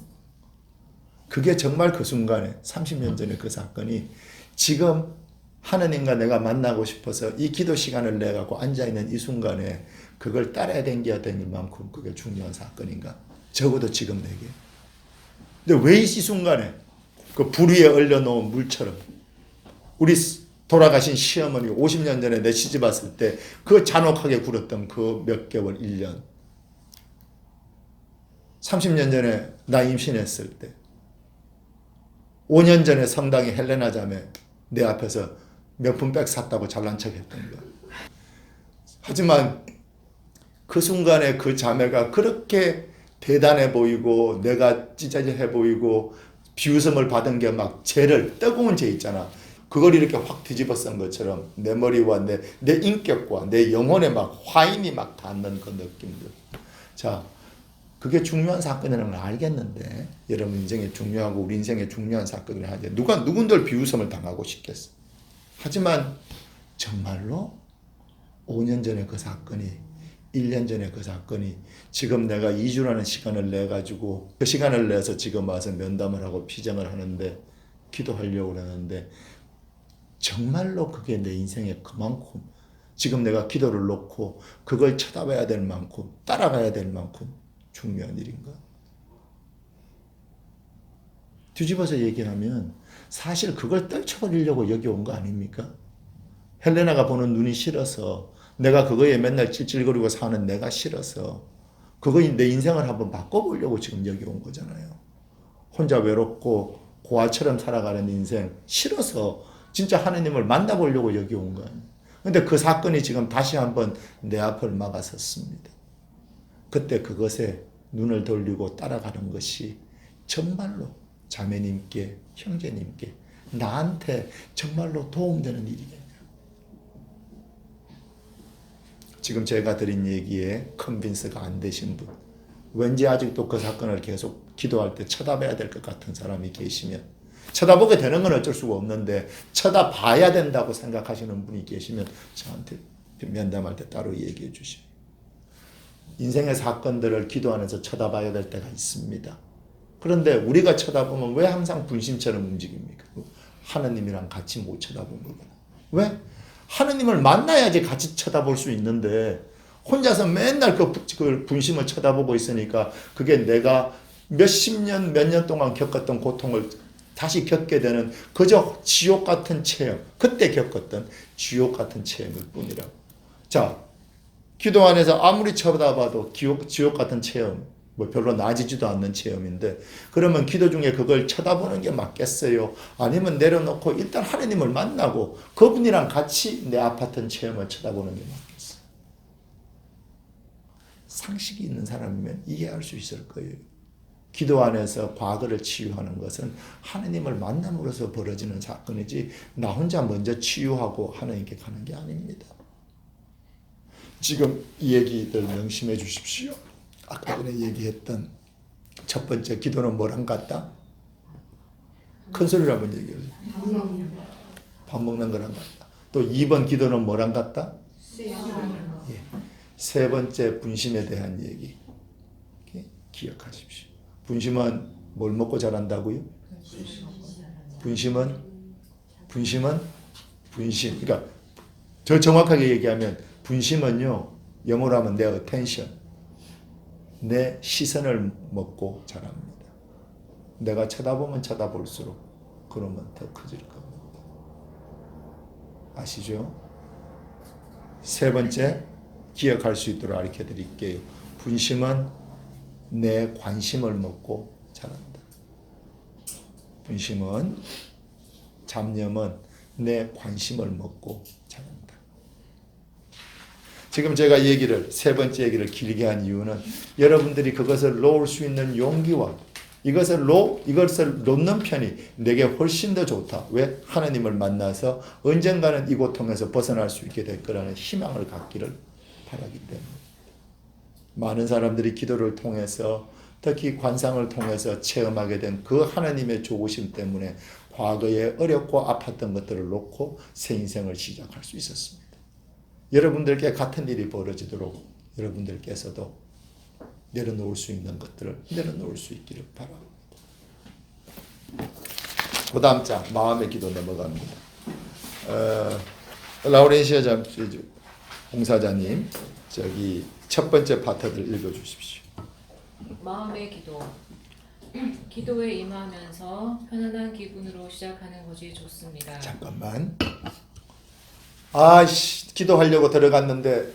그게 정말 그 순간에 30년 전에 그 사건이 지금 하느님과 내가 만나고 싶어서 이 기도 시간을 내갖고 앉아있는 이 순간에 그걸 따라야 댕겨야 될 만큼 그게 중요한 사건인가? 적어도 지금 내게. 근데 왜 이 순간에 그 불 위에 얼려놓은 물처럼 우리 돌아가신 시어머니 50년 전에 내 시집 왔을 때 그 잔혹하게 굴었던 그 몇 개월 1년 30년 전에 나 임신했을 때 5년 전에 성당에 헬레나 자매 내 앞에서 명품백 샀다고 잘난 척 했던 거. 하지만 그 순간에 그 자매가 그렇게 대단해 보이고 내가 찌질해 보이고 비웃음을 받은 게 막 죄를 뜨거운 죄 있잖아. 그걸 이렇게 확 뒤집어 쓴 것처럼 내 머리와 내 인격과 내 영혼에 막 화인이 막 닿는 그 느낌들. 자, 그게 중요한 사건이라는 걸 알겠는데 여러분 인생에 중요하고 우리 인생에 중요한 사건을 하는데 누군들 비웃음을 당하고 싶겠어. 하지만 정말로 5년 전에 그 사건이 1년 전에 그 사건이 지금 내가 2주라는 시간을 내가지고 그 시간을 내서 지금 와서 면담을 하고 피정을 하는데 기도하려고 그러는데 정말로 그게 내 인생에 그만큼 지금 내가 기도를 놓고 그걸 쳐다봐야 될 만큼 따라가야 될 만큼 중요한 일인가? 뒤집어서 얘기하면 사실 그걸 떨쳐버리려고 여기 온 거 아닙니까? 헬레나가 보는 눈이 싫어서 내가 그거에 맨날 찔찔거리고 사는 내가 싫어서 그거 내 인생을 한번 바꿔보려고 지금 여기 온 거잖아요. 혼자 외롭고 고아처럼 살아가는 인생 싫어서 진짜 하느님을 만나보려고 여기 온 거예요. 근데 그 사건이 지금 다시 한번 내 앞을 막아섰습니다. 그때 그것에 눈을 돌리고 따라가는 것이 정말로 자매님께 형제님께 나한테 정말로 도움되는 일이겠냐. 지금 제가 드린 얘기에 컨빈스가 안 되신 분, 왠지 아직도 그 사건을 계속 기도할 때 쳐다봐야 될 것 같은 사람이 계시면, 쳐다보게 되는 건 어쩔 수가 없는데 쳐다봐야 된다고 생각하시는 분이 계시면 저한테 면담할 때 따로 얘기해 주시오. 인생의 사건들을 기도하면서 쳐다봐야 될 때가 있습니다. 그런데 우리가 쳐다보면 왜 항상 분심처럼 움직입니까? 하느님이랑 같이 못 쳐다본 거구나. 왜? 하느님을 만나야지 같이 쳐다볼 수 있는데 혼자서 맨날 그 분심을 쳐다보고 있으니까 그게 내가 몇십 년, 몇 년 동안 겪었던 고통을 다시 겪게 되는 그저 지옥 같은 체험, 그때 겪었던 지옥 같은 체험일 뿐이라고. 자, 기도 안에서 아무리 쳐다봐도 지옥 같은 체험, 뭐 별로 나아지지도 않는 체험인데 그러면 기도 중에 그걸 쳐다보는 게 맞겠어요? 아니면 내려놓고 일단 하느님을 만나고 그분이랑 같이 내 아팠던 체험을 쳐다보는 게 맞겠어요? 상식이 있는 사람이면 이해할 수 있을 거예요. 기도 안에서 과거를 치유하는 것은 하느님을 만남으로써 벌어지는 사건이지 나 혼자 먼저 치유하고 하느님께 가는 게 아닙니다. 지금 이 얘기들 명심해 주십시오. 아까 전에 얘기했던 첫 번째 기도는 뭐랑 같다? 큰 소리로 한번 얘기해 주세요. 밥 먹는 거랑 같다. 또 2번 기도는 뭐랑 같다? 예. 세 번째 분심에 대한 얘기. 기억하십시오. 분심은 뭘 먹고 자란다고요? 분심. 그러니까 더 정확하게 얘기하면 분심은요, 영어로 하면 내 attention, 내 시선을 먹고 자랍니다. 내가 쳐다보면 쳐다볼수록 그러면 더 커질 겁니다. 아시죠? 세 번째, 기억할 수 있도록 가르쳐 드릴게요. 분심은 내 관심을 먹고 자란다. 분심은, 잡념은 내 관심을 먹고 자란다. 지금 제가 세 번째 얘기를 길게 한 이유는 여러분들이 그것을 놓을 수 있는 용기와 이것을 놓는 편이 내게 훨씬 더 좋다. 왜? 하나님을 만나서 언젠가는 이 고통에서 벗어날 수 있게 될 거라는 희망을 갖기를 바라기 때문에. 많은 사람들이 기도를 통해서 특히 관상을 통해서 체험하게 된 그 하나님의 좋으심 때문에 과거에 어렵고 아팠던 것들을 놓고 새 인생을 시작할 수 있었습니다. 여러분들께 같은 일이 벌어지도록 여러분들께서도 내려놓을 수 있는 것들을 내려놓을 수 있기를 바랍니다. 그 다음 장 마음의 기도 넘어갑니다. 라우렌시아 봉사자님 저기 첫 번째 파트를 읽어주십시오. 마음의 기도. 기도에 임하면서 편안한 기분으로 시작하는 것이 좋습니다. 잠깐만. 기도하려고 들어갔는데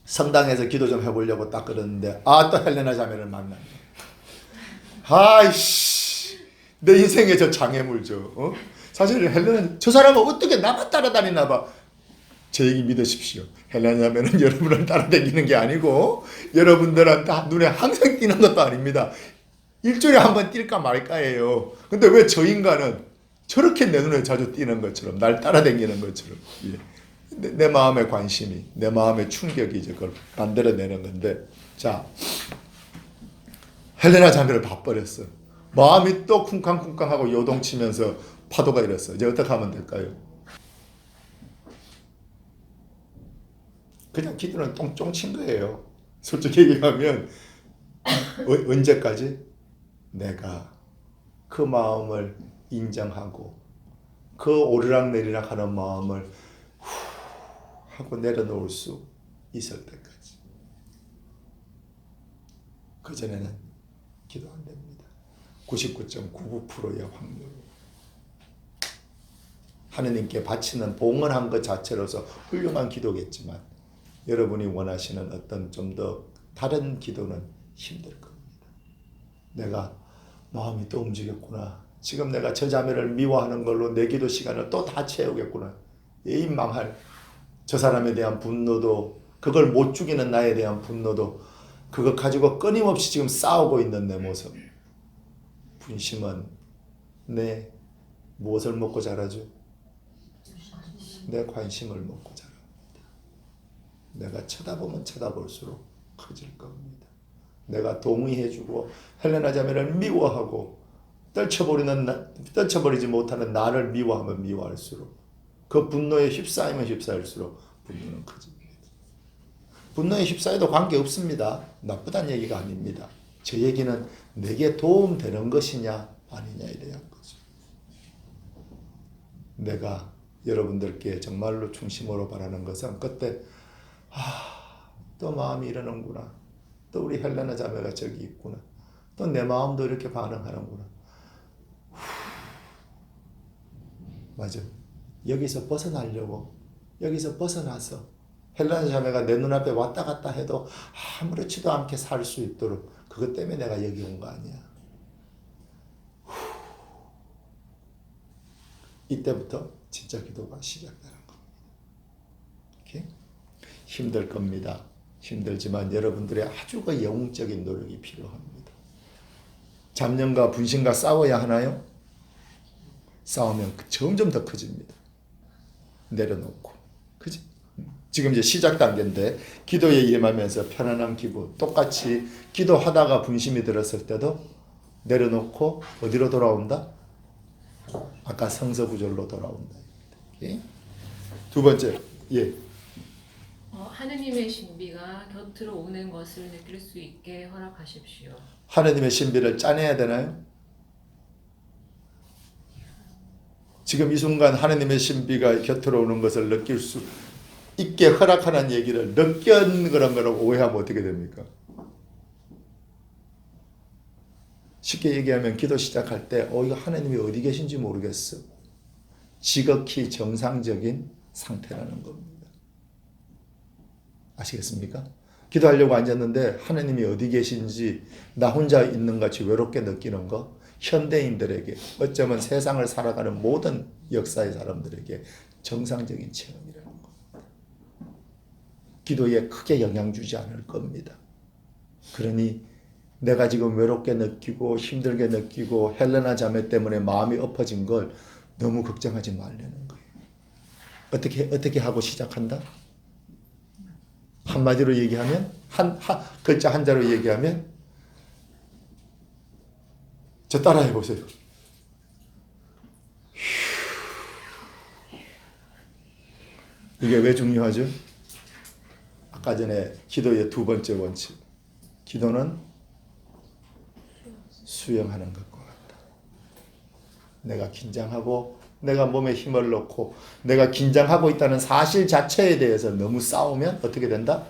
성당에서 기도 좀 해보려고 딱 그러는데 또 헬레나 자매를 만났네. 내 인생에 저 장애물죠. 사실 헬레나 저 사람은 어떻게 나만 따라다니나 봐. 제 얘기 믿으십시오. 헬레나 자매는 여러분을 따라다니는 게 아니고 여러분들한테 눈에 항상 띄는 것도 아닙니다. 일주일에 한 번 뛸까 말까예요. 근데 왜 저 인간은 저렇게 내 눈에 자주 띄는 것처럼 날 따라다니는 것처럼 내 마음의 관심이 내 마음의 충격이 이제 그걸 만들어내는 건데 자 헬레나 자매를 봐버렸어. 마음이 또 쿵쾅쿵쾅하고 요동치면서 파도가 일었어. 이제 어떻게 하면 될까요? 그냥 기도는 똥쫑 친 거예요. 솔직히 얘기하면 언제까지? 내가 그 마음을 인정하고 그 오르락내리락 하는 마음을 하고 내려놓을 수 있을 때까지. 그전에는 기도 안 됩니다. 99.99%의 확률. 하느님께 바치는 봉헌한 것 자체로서 훌륭한 기도겠지만 여러분이 원하시는 어떤 좀 더 다른 기도는 힘들 겁니다. 내가 마음이 또 움직였구나. 지금 내가 저 자매를 미워하는 걸로 내 기도 시간을 또 다 채우겠구나. 이 망할 저 사람에 대한 분노도 그걸 못 죽이는 나에 대한 분노도 그거 가지고 끊임없이 지금 싸우고 있는 내 모습. 분심은 내 무엇을 먹고 자라죠? 내 관심을 먹고 자랍니다. 내가 쳐다보면 쳐다볼수록 커질 겁니다. 내가 동의해주고 헬레나 자매를 미워하고 떨쳐버리지 못하는 나를 미워하면 미워할수록 그 분노에 휩싸이면 휩싸일수록 분노는 커집니다. 분노에 휩싸여도 관계없습니다. 나쁘다는 얘기가 아닙니다. 제 얘기는 내게 도움되는 것이냐 아니냐에 대한 거죠. 내가 여러분들께 정말로 중심으로 바라는 것은 그때 또 마음이 이러는구나. 또 우리 헬레나 자매가 저기 있구나. 또 내 마음도 이렇게 반응하는구나. 맞아. 여기서 벗어나려고 여기서 벗어나서 헬레나 자매가 내 눈앞에 왔다 갔다 해도 아무렇지도 않게 살 수 있도록 그것 때문에 내가 여기 온 거 아니야. 이때부터 진짜 기도가 시작되는 겁니다. 오케이? 힘들 겁니다. 힘들지만 여러분들의 아주 그 영적인 노력이 필요합니다. 잡념과 분심과 싸워야 하나요? 싸우면 점점 더 커집니다. 내려놓고. 그지? 지금 이제 시작 단계인데 기도에 임하면서 편안한 기분. 똑같이 기도하다가 분심이 들었을 때도 내려놓고 어디로 돌아온다? 아까 성서구절로 돌아온다. 오케이? 두 번째. 하느님의 신비가 곁으로 오는 것을 느낄 수 있게 허락하십시오. 하느님의 신비를 짜내야 되나요? 지금 이 순간 하느님의 신비가 곁으로 오는 것을 느낄 수 있게 허락하는 얘기를 느꼈는 그런 거라고 오해하면 어떻게 됩니까? 쉽게 얘기하면 기도 시작할 때 이거 하나님이 어디 계신지 모르겠어. 지극히 정상적인 상태라는 겁니다. 아시겠습니까? 기도하려고 앉았는데 하나님이 어디 계신지 나 혼자 있는 같이 외롭게 느끼는 거, 현대인들에게, 어쩌면 세상을 살아가는 모든 역사의 사람들에게 정상적인 체험이라는 겁니다. 기도에 크게 영향 주지 않을 겁니다. 그러니 내가 지금 외롭게 느끼고 힘들게 느끼고 헬레나 자매 때문에 마음이 엎어진 걸 너무 걱정하지 말라는 거예요. 어떻게 하고 시작한다? 한마디로 얘기하면, 글자 한자로 얘기하면, 저 따라해 보세요. 이게 왜 중요하죠? 아까 전에 기도의 두 번째 원칙. 기도는 수영하는 것과 같다. 내가 긴장하고 내가 몸에 힘을 넣고 내가 긴장하고 있다는 사실 자체에 대해서 너무 싸우면 어떻게 된다?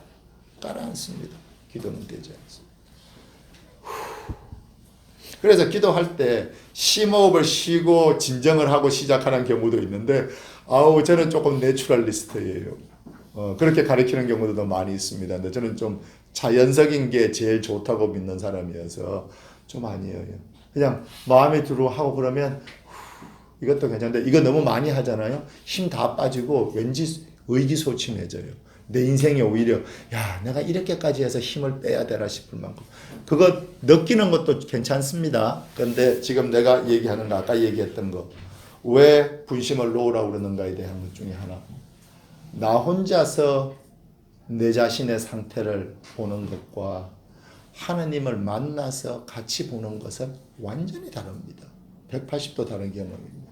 가라앉습니다. 기도는 되지 않습니다. 그래서 기도할 때 심호흡을 쉬고 진정을 하고 시작하는 경우도 있는데 저는 조금 내추럴리스트예요. 그렇게 가르치는 경우도 더 많이 있습니다. 근데 저는 좀 자연적인 게 제일 좋다고 믿는 사람이어서 좀 아니에요. 그냥 마음에 들어 하고 그러면 이것도 괜찮은데 이거 너무 많이 하잖아요. 힘 다 빠지고 왠지 의기소침해져요. 내 인생이 오히려 내가 이렇게까지 해서 힘을 빼야 되나 싶을 만큼 그거 느끼는 것도 괜찮습니다. 그런데 지금 내가 얘기하는 거 아까 얘기했던 거 왜 분심을 놓으라고 그러는가에 대한 것 중에 하나, 나 혼자서 내 자신의 상태를 보는 것과 하느님을 만나서 같이 보는 것은 완전히 다릅니다. 180도 다른 경험입니다.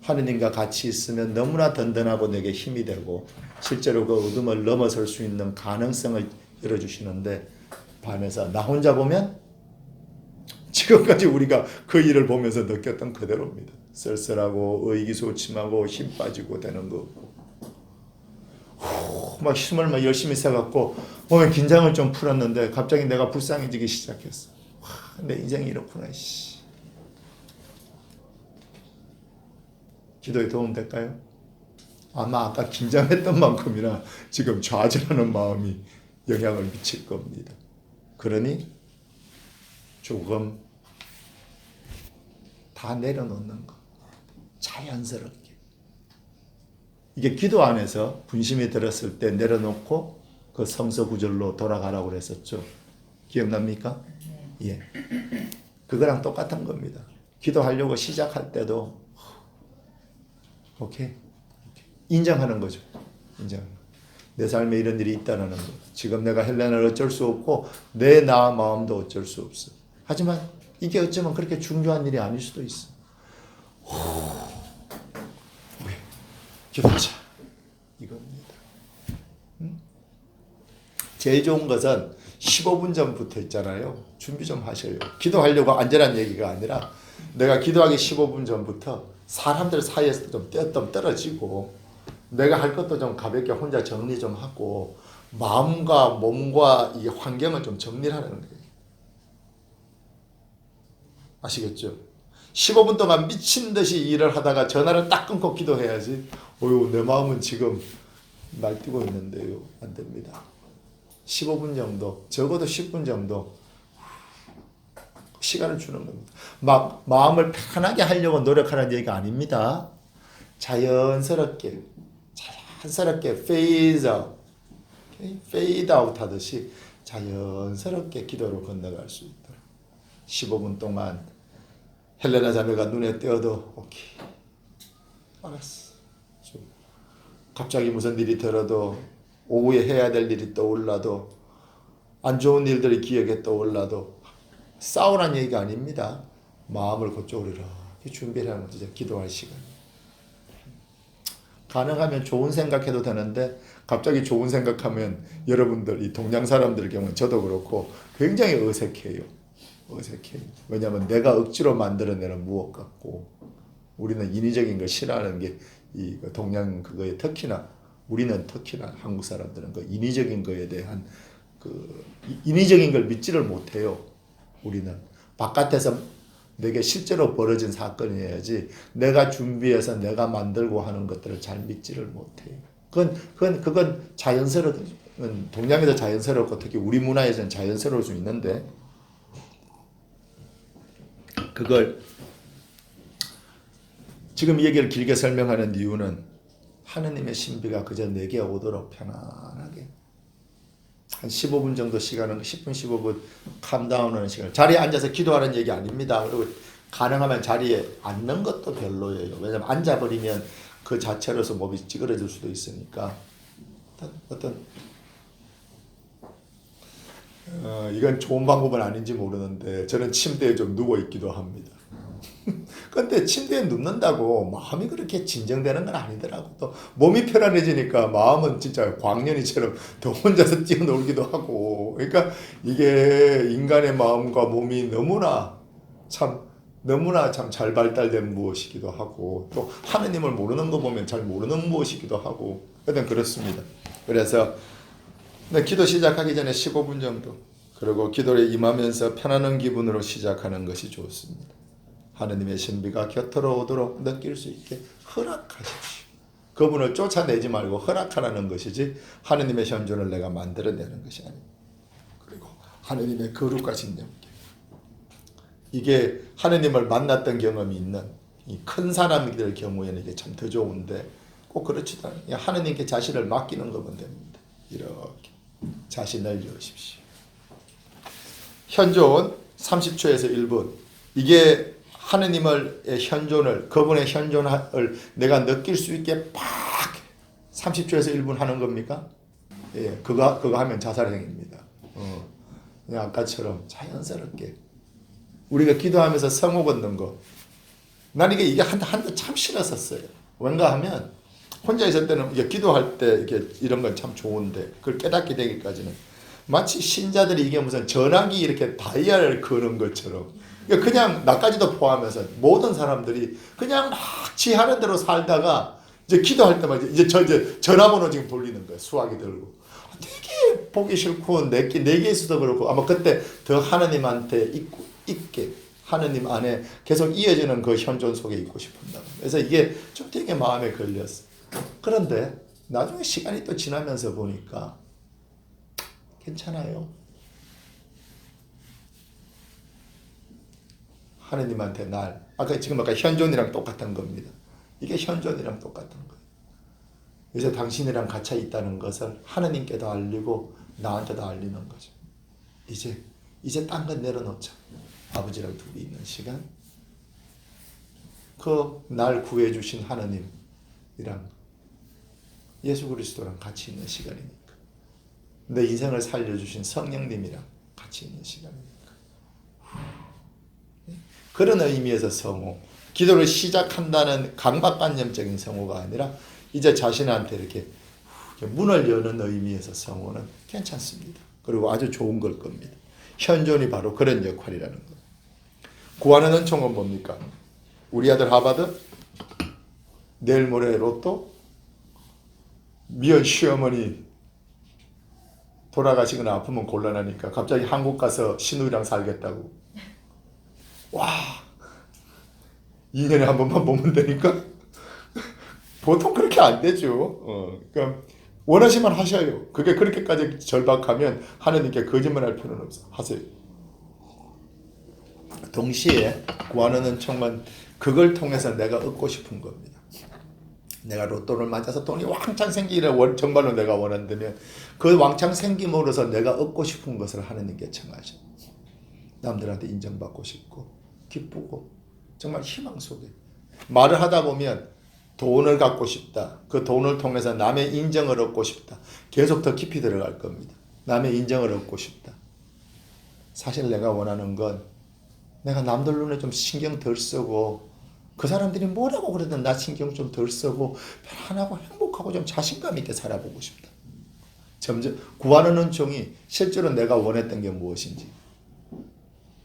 하느님과 같이 있으면 너무나 든든하고 내게 힘이 되고 실제로 그 어둠을 넘어설 수 있는 가능성을 열어주시는데, 반해서 나 혼자 보면 지금까지 우리가 그 일을 보면서 느꼈던 그대로입니다. 쓸쓸하고 의기소침하고 힘 빠지고 되는 거고 막 힘을 막 열심히 써갖고 몸에 긴장을 좀 풀었는데 갑자기 내가 불쌍해지기 시작했어. 내 인생이 이렇구나. 기도에 도움 될까요? 아마 아까 긴장했던 만큼이나 지금 좌절하는 마음이 영향을 미칠 겁니다. 그러니 조금 다 내려놓는 거. 자연스럽게. 이게 기도 안에서 분심이 들었을 때 내려놓고 그 성서 구절로 돌아가라고 그랬었죠. 기억납니까? 예. 그거랑 똑같은 겁니다. 기도하려고 시작할 때도 오케이. 인정하는 거죠. 내 삶에 이런 일이 있다는 거. 지금 내가 헬레나를 어쩔 수 없고 내 나 마음도 어쩔 수 없어. 하지만 이게 어쩌면 그렇게 중요한 일이 아닐 수도 있어. 기도하자. 이겁니다. 제일 좋은 것은 15분 전부터 있잖아요. 준비 좀 하셔요. 기도하려고 앉으라는 얘기가 아니라 내가 기도하기 15분 전부터 사람들 사이에서 좀 떨어지고 내가 할 것도 좀 가볍게 혼자 정리 좀 하고 마음과 몸과 이 환경을 좀 정리하는 거예요. 아시겠죠? 15분 동안 미친 듯이 일을 하다가 전화를 딱 끊고 기도해야지. 내 마음은 지금 날뛰고 있는데요. 안 됩니다. 15분 정도, 적어도 10분 정도 시간을 주는 겁니다. 막 마음을 편하게 하려고 노력하는 얘기가 아닙니다. 자연스럽게 phase out 하듯이 자연스럽게 기도로 건너갈 수 있도록 15분 동안 헬레나 자매가 눈에 띄어도 오케이, 알았어. 갑자기 무슨 일이 들어도 오후에 해야 될 일이 떠올라도 안 좋은 일들이 기억에 떠올라도 싸우라는 얘기가 아닙니다. 마음을 그쪽으로 이렇게 준비를 하는 거죠. 기도할 시간. 가능하면 좋은 생각해도 되는데 갑자기 좋은 생각하면 여러분들 이 동양 사람들 경우는 저도 그렇고 굉장히 어색해요. 왜냐하면 내가 억지로 만들어내는 무엇 같고 우리는 인위적인 걸 싫어하는 게 이 동양 그거에 특히나 한국 사람들은 그 인위적인 거에 대한 그 인위적인 걸 믿지를 못해요. 우리는 바깥에서 내게 실제로 벌어진 사건이어야지 내가 준비해서 내가 만들고 하는 것들을 잘 믿지를 못해요. 그건 동양에서 자연스럽고 특히 우리 문화에서는 자연스러울 수 있는데 그걸 지금 이 얘기를 길게 설명하는 이유는 하느님의 신비가 그저 내게 오도록 편안하게 한 15분 정도 시간은 10분 15분 캄다운하는 시간 자리에 앉아서 기도하는 얘기 아닙니다. 그리고 가능하면 자리에 앉는 것도 별로예요. 왜냐하면 앉아버리면 그 자체로서 몸이 찌그러질 수도 있으니까 이건 좋은 방법은 아닌지 모르는데 저는 침대에 좀 누워 있기도 합니다. 근데 침대에 눕는다고 마음이 그렇게 진정되는 건 아니더라고. 또 몸이 편안해지니까 마음은 진짜 광년이처럼 더 혼자서 뛰어놀기도 하고. 그러니까 이게 인간의 마음과 몸이 너무나 참 잘 발달된 무엇이기도 하고 또 하느님을 모르는 거 보면 잘 모르는 무엇이기도 하고 하여튼 그렇습니다. 그래서 기도 시작하기 전에 15분 정도 그리고 기도에 임하면서 편안한 기분으로 시작하는 것이 좋습니다. 하느님의 신비가 곁으로 오도록 느낄 수 있게 허락하십시오. 그분을 쫓아내지 말고 허락하라는 것이지 하느님의 현존을 내가 만들어내는 것이 아닙니다. 그리고 하느님의 거룩하신 영계 이게 하느님을 만났던 경험이 있는 이 큰 사람들 경우에는 이게 참 더 좋은데 꼭 그렇지도 않아요. 하느님께 자신을 맡기는 것만 됩니다. 이렇게 자신을 여십시오. 현존 30초에서 1분 이게 하느님의 현존을 그분의 현존을 내가 느낄 수 있게 팍 30초에서 1분 하는 겁니까? 예, 그거 하면 자살행위입니다. 그냥 아까처럼 자연스럽게 우리가 기도하면서 성호 걷는 거 난 이게 한때 참 싫었었어요. 뭔가 하면 혼자 있을 때는 이게 기도할 때 이렇게 이런 건 참 좋은데 그걸 깨닫게 되기까지는 마치 신자들이 이게 무슨 전화기 이렇게 다이얼을 거는 것처럼 그냥 나까지도 포함해서 모든 사람들이 그냥 막 지 하는 대로 살다가 이제 기도할 때만 이제 전화번호 지금 돌리는 거예요. 수화기 들고 되게 보기 싫고 내게 있어도 그렇고 아마 그때 더 하나님한테 있게 하느님 안에 계속 이어지는 그 현존 속에 있고 싶은다. 그래서 이게 좀 되게 마음에 걸렸어. 그런데 나중에 시간이 또 지나면서 보니까 괜찮아요. 하느님한테 지금 아까 현존이랑 똑같은 겁니다. 이게 현존이랑 똑같은 거예요. 그래서 당신이랑 같이 있다는 것을 하느님께도 알리고 나한테도 알리는 거죠. 이제 딴 건 내려놓자. 아버지랑 둘이 있는 시간. 날 구해주신 하느님이랑 예수 그리스도랑 같이 있는 시간이니까. 내 인생을 살려주신 성령님이랑 같이 있는 시간이니까. 그런 의미에서 성호. 기도를 시작한다는 강박관념적인 성호가 아니라 이제 자신한테 이렇게 문을 여는 의미에서 성호는 괜찮습니다. 그리고 아주 좋은 걸 겁니다. 현존이 바로 그런 역할이라는 것. 구하는 은총은 뭡니까? 우리 아들 하버드, 내일 모레 로또, 미연 시어머니 돌아가시거나 아프면 곤란하니까 갑자기 한국 가서 신우이랑 살겠다고. 와, 2년에 한 번만 보면 되니까? 보통 그렇게 안 되죠. 그러니까 원하시면 하셔요. 그게 그렇게까지 절박하면 하느님께 거짓말할 필요는 없어. 하세요. 동시에 구하는 은총은 그걸 통해서 내가 얻고 싶은 겁니다. 내가 로또를 맞아서 돈이 왕창 생기기를 정말로 내가 원한다면 그 왕창 생김으로써 내가 얻고 싶은 것을 하느님께 청하죠. 남들한테 인정받고 싶고 기쁘고 정말 희망 속에 말을 하다 보면 돈을 갖고 싶다. 그 돈을 통해서 남의 인정을 얻고 싶다. 계속 더 깊이 들어갈 겁니다. 남의 인정을 얻고 싶다. 사실 내가 원하는 건 내가 남들 눈에 좀 신경 덜 쓰고 그 사람들이 뭐라고 그러든 나 신경 좀 덜 쓰고 편안하고 행복하고 좀 자신감 있게 살아보고 싶다. 점점 구하는 은총이 실제로 내가 원했던 게 무엇인지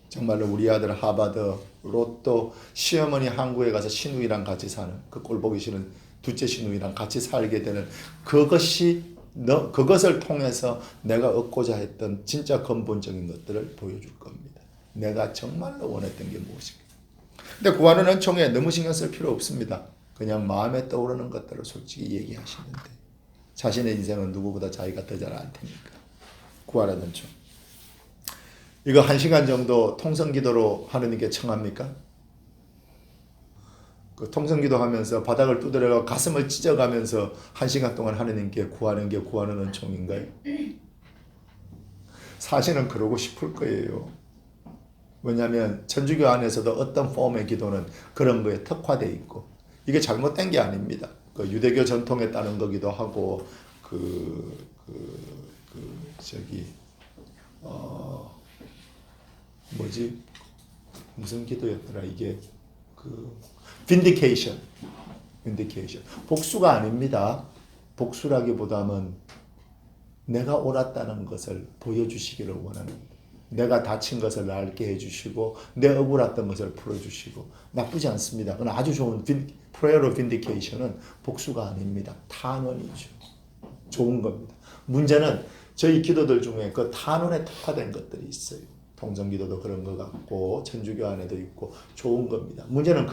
정말로 우리 아들 하버드, 로또, 시어머니 한국에 가서 신우이랑 같이 사는 그 꼴 보기 싫은 둘째 신우이랑 같이 살게 되는 그것을 통해서 내가 얻고자 했던 진짜 근본적인 것들을 보여줄 겁니다. 내가 정말로 원했던 게 무엇인가. 근데 구하는 은총에 너무 신경 쓸 필요 없습니다. 그냥 마음에 떠오르는 것들을 솔직히 얘기하시는데 자신의 인생은 누구보다 자기가 더 잘 알 테니까. 구하는 은총. 이거 1시간 정도 통성기도로 하느님께 청합니까? 그 통성기도 하면서 바닥을 두드려가 가슴을 찢어가면서 1시간 동안 하느님께 구하는 게 구하는 은총인가요? 사실은 그러고 싶을 거예요. 왜냐하면 천주교 안에서도 어떤 폼의 기도는 그런 거에 특화되어 있고 이게 잘못된 게 아닙니다. 그 유대교 전통에 따른 거기도 하고 무슨 기도였더라 이게 vindication. 복수가 아닙니다. 복수라기보다는 내가 옳았다는 것을 보여주시기를 원하는 내가 다친 것을 알게 해주시고 내 억울했던 것을 풀어주시고 나쁘지 않습니다. 그건 아주 좋은 prayer of vindication은 복수가 아닙니다. 탄원이죠. 좋은 겁니다. 문제는 저희 기도들 중에 그 탄원에 특화된 것들이 있어요. 통성기도도 그런 것 같고 천주교 안에도 있고 좋은 겁니다. 문제는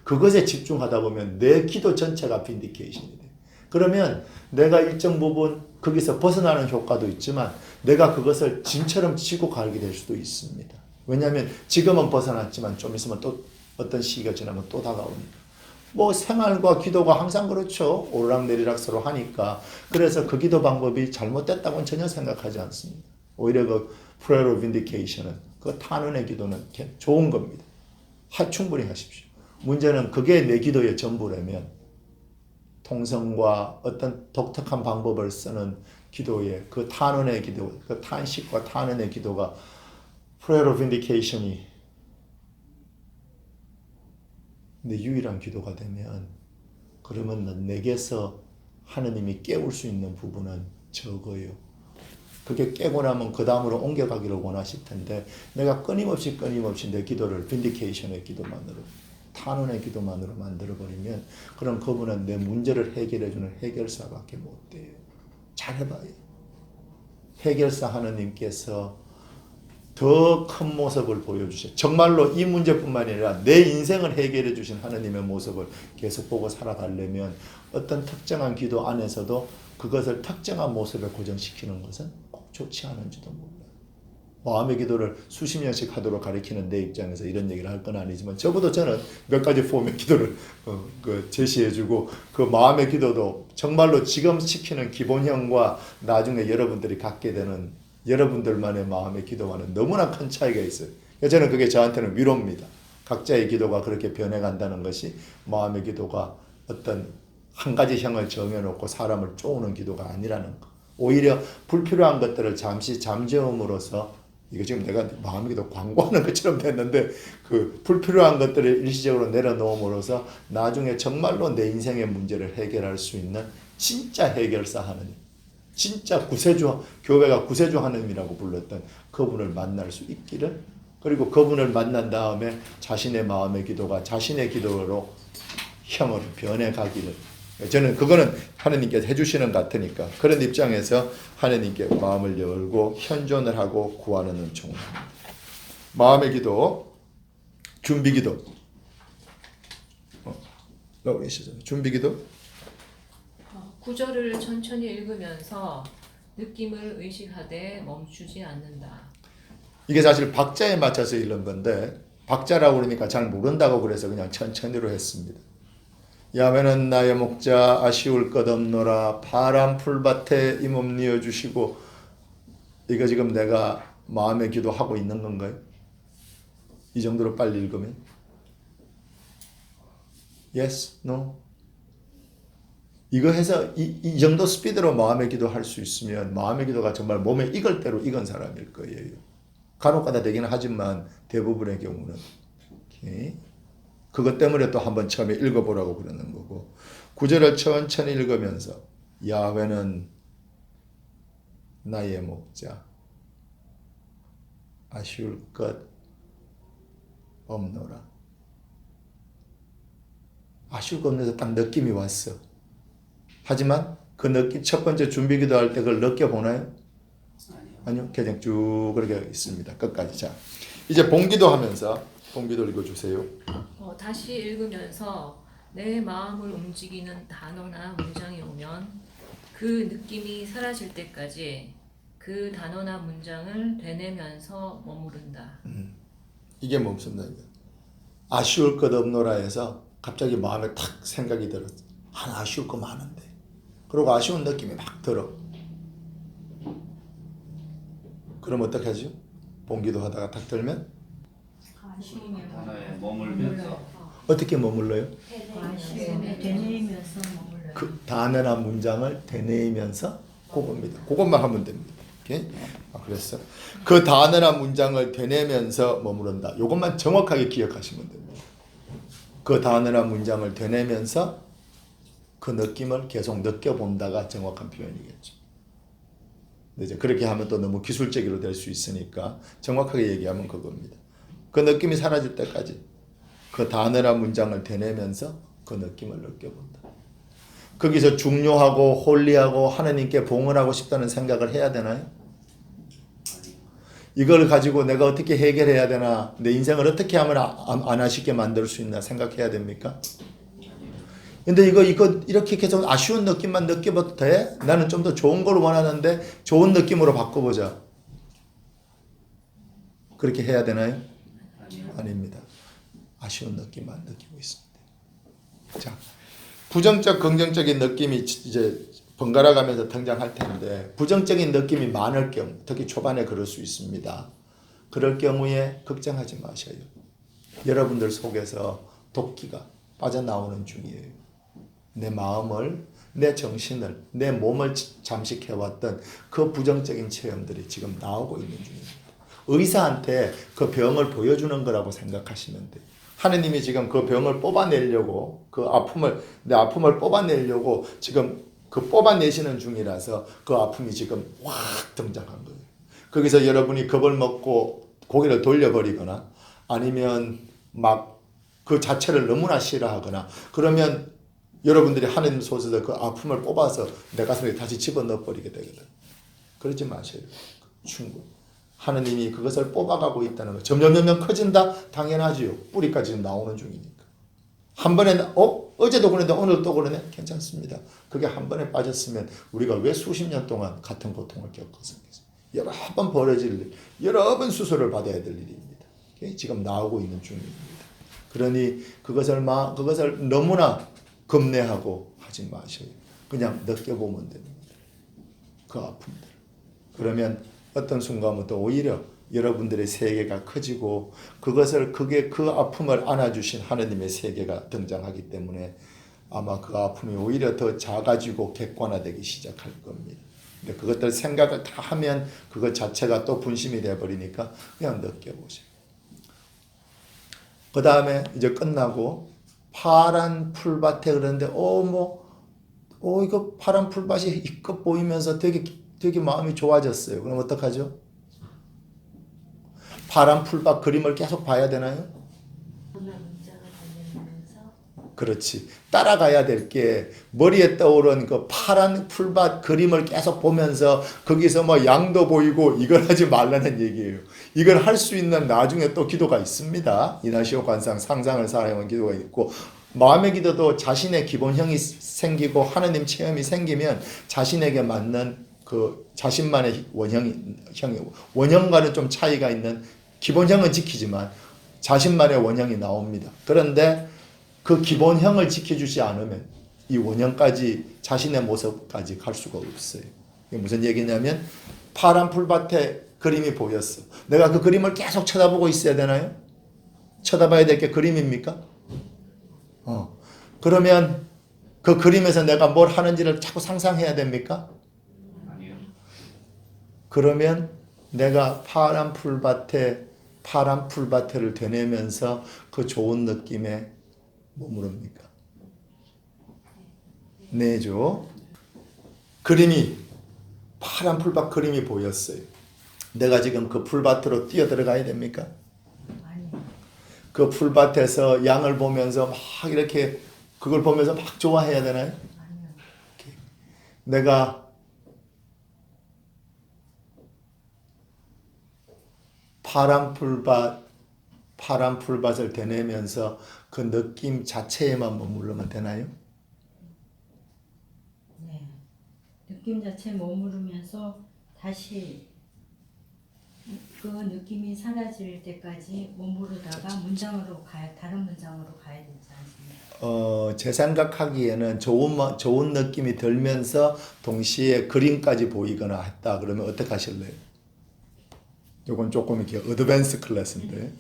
그것에 집중하다 보면 내 기도 전체가 vindication이 돼요. 그러면 내가 일정 부분 거기서 벗어나는 효과도 있지만 내가 그것을 진처럼 치고 가게 될 수도 있습니다. 왜냐하면 지금은 벗어났지만 좀 있으면 또 어떤 시기가 지나면 또 다가오니까. 뭐 생활과 기도가 항상 그렇죠. 오르락내리락 서로 하니까. 그래서 그 기도 방법이 잘못됐다고는 전혀 생각하지 않습니다. 오히려 그 prayer of vindication은 그 탄원의 기도는 좋은 겁니다. 충분히 하십시오. 문제는 그게 내 기도의 전부라면 통성과 어떤 독특한 방법을 쓰는 기도에 그 탄원의 기도, 그 탄식과 탄원의 기도가 prayer of vindication이 내 유일한 기도가 되면 그러면 내게서 하느님이 깨울 수 있는 부분은 적어요. 그게 깨고 나면 그 다음으로 옮겨가기를 원하실 텐데 내가 끊임없이 내 기도를 vindication의 기도만으로 탄원의 기도만으로 만들어버리면 그럼 그분은 내 문제를 해결해주는 해결사밖에 못 돼요. 잘 해봐요. 해결사 하느님께서 더 큰 모습을 보여주셔. 정말로 이 문제뿐만 아니라 내 인생을 해결해 주신 하느님의 모습을 계속 보고 살아가려면 어떤 특정한 기도 안에서도 그것을 특정한 모습에 고정시키는 것은 꼭 좋지 않은지도 몰라요. 마음의 기도를 수십 년씩 하도록 가르치는 내 입장에서 이런 얘기를 할 건 아니지만 적어도 저는 몇 가지 폼의 기도를 제시해주고 그 마음의 기도도 정말로 지금 시키는 기본형과 나중에 여러분들이 갖게 되는 여러분들만의 마음의 기도와는 너무나 큰 차이가 있어요. 저는 그게 저한테는 위로입니다. 각자의 기도가 그렇게 변해간다는 것이 마음의 기도가 어떤 한 가지 형을 정해놓고 사람을 쪼우는 기도가 아니라는 거. 오히려 불필요한 것들을 잠시 잠재움으로써 이거 지금 내가 마음의 기도 광고하는 것처럼 됐는데 그 불필요한 것들을 일시적으로 내려놓음으로써 나중에 정말로 내 인생의 문제를 해결할 수 있는 진짜 해결사 하느님, 진짜 구세주, 교회가 구세주 하느님이라고 불렀던 그분을 만날 수 있기를, 그리고 그분을 만난 다음에 자신의 마음의 기도가 자신의 기도로 형으로 변해가기를, 저는 그거는 하느님께서 해주시는 것 같으니까 그런 입장에서 하느님께 마음을 열고 현존을 하고 구하는 은총. 마음의 기도, 준비 기도. 나오고 계시죠? 준비 기도. 구절을 천천히 읽으면서 느낌을 의식하되 멈추지 않는다. 이게 사실 박자에 맞춰서 읽는 건데 박자라고 그러니까 잘 모른다고 그래서 그냥 천천히로 했습니다. 야훼는 나의 목자 아쉬울 것 없노라 파란 풀밭에 이 몸 뉘어주시고. 이거 지금 내가 마음의 기도하고 있는 건가요? 이 정도로 빨리 읽으면? Yes? No? 이거 해서 이 정도 스피드로 마음의 기도 할 수 있으면 마음의 기도가 정말 몸에 익을 대로 익은 사람일 거예요. 간혹가다 되기는 하지만 대부분의 경우는. 오케이. 그것 때문에 또 한번 처음에 읽어보라고 그러는 거고, 구절을 천천히 읽으면서 야훼는 나의 목자 아쉬울 것 없노라. 아쉬울 것 없는데 딱 느낌이 왔어. 하지만 그 느낌, 첫 번째 준비기도 할 때 그걸 느껴보나요? 아니요. 아니요. 그냥 쭉 그렇게 있습니다. 끝까지. 자, 이제 봉기도 하면서 봉기도 읽어주세요. 다시 읽으면서 내 마음을 움직이는 단어나 문장이 오면 그 느낌이 사라질 때까지 그 단어나 문장을 되뇌면서 머무른다. 이게 멈춘다. 아쉬울 것 없노라 해서 갑자기 마음에 탁 생각이 들었어. 아쉬울 거 많은데. 그리고 아쉬운 느낌이 막 들어. 그럼 어떻게 하죠? 봉기도 하다가 탁 들면 단어에 머물면서 어떻게 머물러요? 되뇌이면서 머물러요. 그 단어나 문장을 되뇌이면서 그겁니다. 그것만 하면 됩니다. 오케이? 그랬어. 그 단어나 문장을 되뇌면서 머무른다. 이것만 정확하게 기억하시면 됩니다. 그 단어나 문장을 되뇌면서 그 느낌을 계속 느껴본다가 정확한 표현이겠죠. 근데 이제 그렇게 하면 또 너무 기술적으로 될 수 있으니까 정확하게 얘기하면 그겁니다. 그 느낌이 사라질 때까지 그 단어나 문장을 되뇌면서 그 느낌을 느껴본다. 거기서 중요하고 홀리하고 하나님께 봉헌하고 싶다는 생각을 해야 되나요? 이걸 가지고 내가 어떻게 해결해야 되나, 내 인생을 어떻게 하면 안 아쉽게 만들 수 있나 생각해야 됩니까? 근데 이거 이렇게 계속 아쉬운 느낌만 느껴봐도 돼? 나는 좀 더 좋은 걸 원하는데 좋은 느낌으로 바꿔보자. 그렇게 해야 되나요? 아닙니다. 아쉬운 느낌만 느끼고 있습니다. 자, 부정적, 긍정적인 느낌이 이제 번갈아 가면서 등장할 텐데 부정적인 느낌이 많을 경우, 특히 초반에 그럴 수 있습니다. 그럴 경우에 걱정하지 마셔요. 여러분들 속에서 도끼가 빠져나오는 중이에요. 내 마음을, 내 정신을, 내 몸을 잠식해왔던 그 부정적인 체험들이 지금 나오고 있는 중입니다. 의사한테 그 병을 보여주는 거라고 생각하시면 돼요. 하느님이 지금 그 병을 뽑아내려고, 내 아픔을 뽑아내려고 지금 그 뽑아내시는 중이라서 그 아픔이 지금 확 등장한 거예요. 거기서 여러분이 겁을 먹고 고개를 돌려버리거나 아니면 막 그 자체를 너무나 싫어하거나 그러면 여러분들이 하느님 속에서 그 아픔을 뽑아서 내 가슴에 다시 집어넣어버리게 되거든. 그러지 마세요. 충분히. 하느님이 그것을 뽑아가고 있다는 거. 점점 커진다? 당연하지요. 뿌리까지 나오는 중이니까. 한 번에 어제도 그랬는데 오늘 또 그러네? 괜찮습니다. 그게 한 번에 빠졌으면 우리가 왜 수십 년 동안 같은 고통을 겪었습니까? 여러 번 벌어질 일, 여러 번 수술을 받아야 될 일입니다. 지금 나오고 있는 중입니다. 그러니 그것을 너무나 겁내하고 하지 마셔요. 그냥 느껴보면 됩니다. 그 아픔들. 그러면 어떤 순간부터 오히려 여러분들의 세계가 커지고 그 아픔을 안아주신 하느님의 세계가 등장하기 때문에 아마 그 아픔이 오히려 더 작아지고 객관화되기 시작할 겁니다. 근데 그것들 생각을 다 하면 그것 자체가 또 분심이 돼버리니까 그냥 느껴보세요. 그 다음에 이제 끝나고 파란 풀밭에 그러는데 이거 파란 풀밭이 이껏 보이면서 되게 마음이 좋아졌어요. 그럼 어떡하죠? 파란 풀밭 그림을 계속 봐야 되나요? 그렇지. 따라가야 될 게 머리에 떠오른 그 파란 풀밭 그림을 계속 보면서 거기서 뭐 양도 보이고 이걸 하지 말라는 얘기예요. 이걸 할 수 있는 나중에 또 기도가 있습니다. 이나시오 관상 상상을 사용한 기도가 있고 마음의 기도도 자신의 기본형이 생기고 하느님 체험이 생기면 자신에게 맞는 그 자신만의 원형과는 좀 차이가 있는 기본형은 지키지만 자신만의 원형이 나옵니다. 그런데 그 기본형을 지켜주지 않으면 이 원형까지 자신의 모습까지 갈 수가 없어요. 이게 무슨 얘기냐면 파란 풀밭에 그림이 보였어. 내가 그 그림을 계속 쳐다보고 있어야 되나요? 쳐다봐야 될 게 그림입니까? 그러면 그 그림에서 내가 뭘 하는지를 자꾸 상상해야 됩니까? 아니요. 그러면 내가 파란 풀밭에를 되뇌면서 그 좋은 느낌에 머무릅니까? 네죠. 그림이 파란 풀밭 그림이 보였어요. 내가 지금 그 풀밭으로 뛰어 들어가야 됩니까? 그 풀밭에서 양을 보면서 막 이렇게 그걸 보면서 막 좋아해야 되나요? 내가 파란 풀밭을 되내면서 그 느낌 자체에만 머무르면 되나요? 네. 느낌 자체에 머무르면서 다시 그 느낌이 사라질 때까지 머무르다가 다른 문장으로 가야 되지 않습니까? 제 생각하기에는 좋은 느낌이 들면서 동시에 그림까지 보이거나 했다. 그러면 어떻게 하실래요? 이건 조금 이렇게 어드밴스 클래스인데,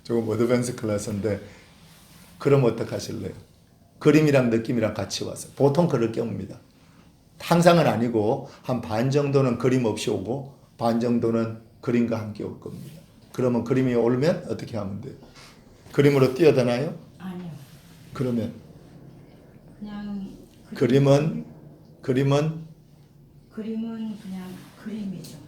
조금 어드밴스 클래스인데, 그럼 어떻게 하실래요? 그림이랑 느낌이랑 같이 와서 보통 그럴 경우입니다. 항상은 아니고 한 반 정도는 그림 없이 오고 반 정도는 그림과 함께 올 겁니다. 그러면 그림이 오르면 어떻게 하면 돼요? 그림으로 뛰어드나요? 아니요. 그러면 그냥 그림은 그냥 그림이죠.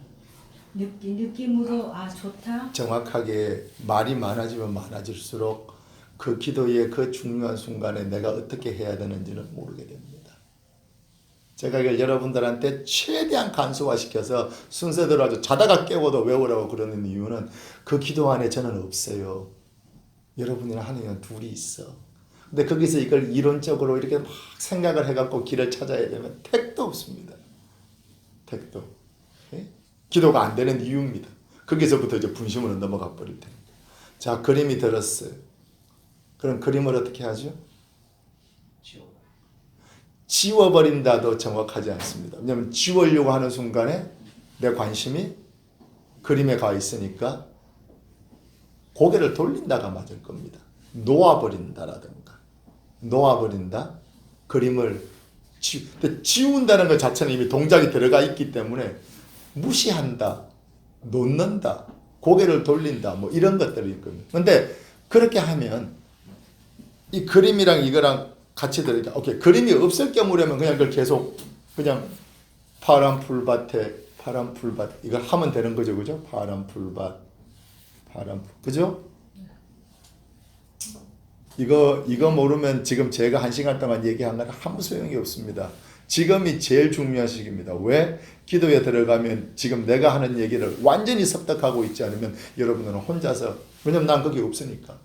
느낌으로 좋다. 정확하게 말이 많아지면 많아질수록 그 기도의 그 중요한 순간에 내가 어떻게 해야 되는지는 모르게 됩니다. 제가 이걸 여러분들한테 최대한 간소화시켜서 순서대로 아주 자다가 깨워도 외우라고 그러는 이유는 그 기도 안에 저는 없어요. 여러분이랑 하나님은 둘이 있어. 근데 거기서 이걸 이론적으로 이렇게 막 생각을 해갖고 길을 찾아야 되면 택도 없습니다. 택도. 예? 기도가 안 되는 이유입니다. 거기서부터 이제 분심으로 넘어가 버릴 테니까. 자, 그림이 들었어요. 그럼 그림을 어떻게 하죠? 지워버린다도 정확하지 않습니다. 왜냐하면 지우려고 하는 순간에 내 관심이 그림에 가 있으니까 고개를 돌린다가 맞을 겁니다. 놓아버린다라든가 놓아버린다. 그림을 지운다는 것 자체는 이미 동작이 들어가 있기 때문에 무시한다, 놓는다, 고개를 돌린다 뭐 이런 것들이 있거든요. 근데 그렇게 하면 이 그림이랑 이거랑 같이 들으니까 오케이 그림이 없을 경우라면 그냥 그걸 계속 그냥 파란 풀밭 이거 하면 되는 거죠, 그죠? 파란 풀밭 그죠? 이거 모르면 지금 제가 1시간 동안 얘기한 건 아무 소용이 없습니다. 지금이 제일 중요한 시기입니다. 왜? 기도에 들어가면 지금 내가 하는 얘기를 완전히 섭득하고 있지 않으면 여러분은 혼자서 왜냐면 난 거기 없으니까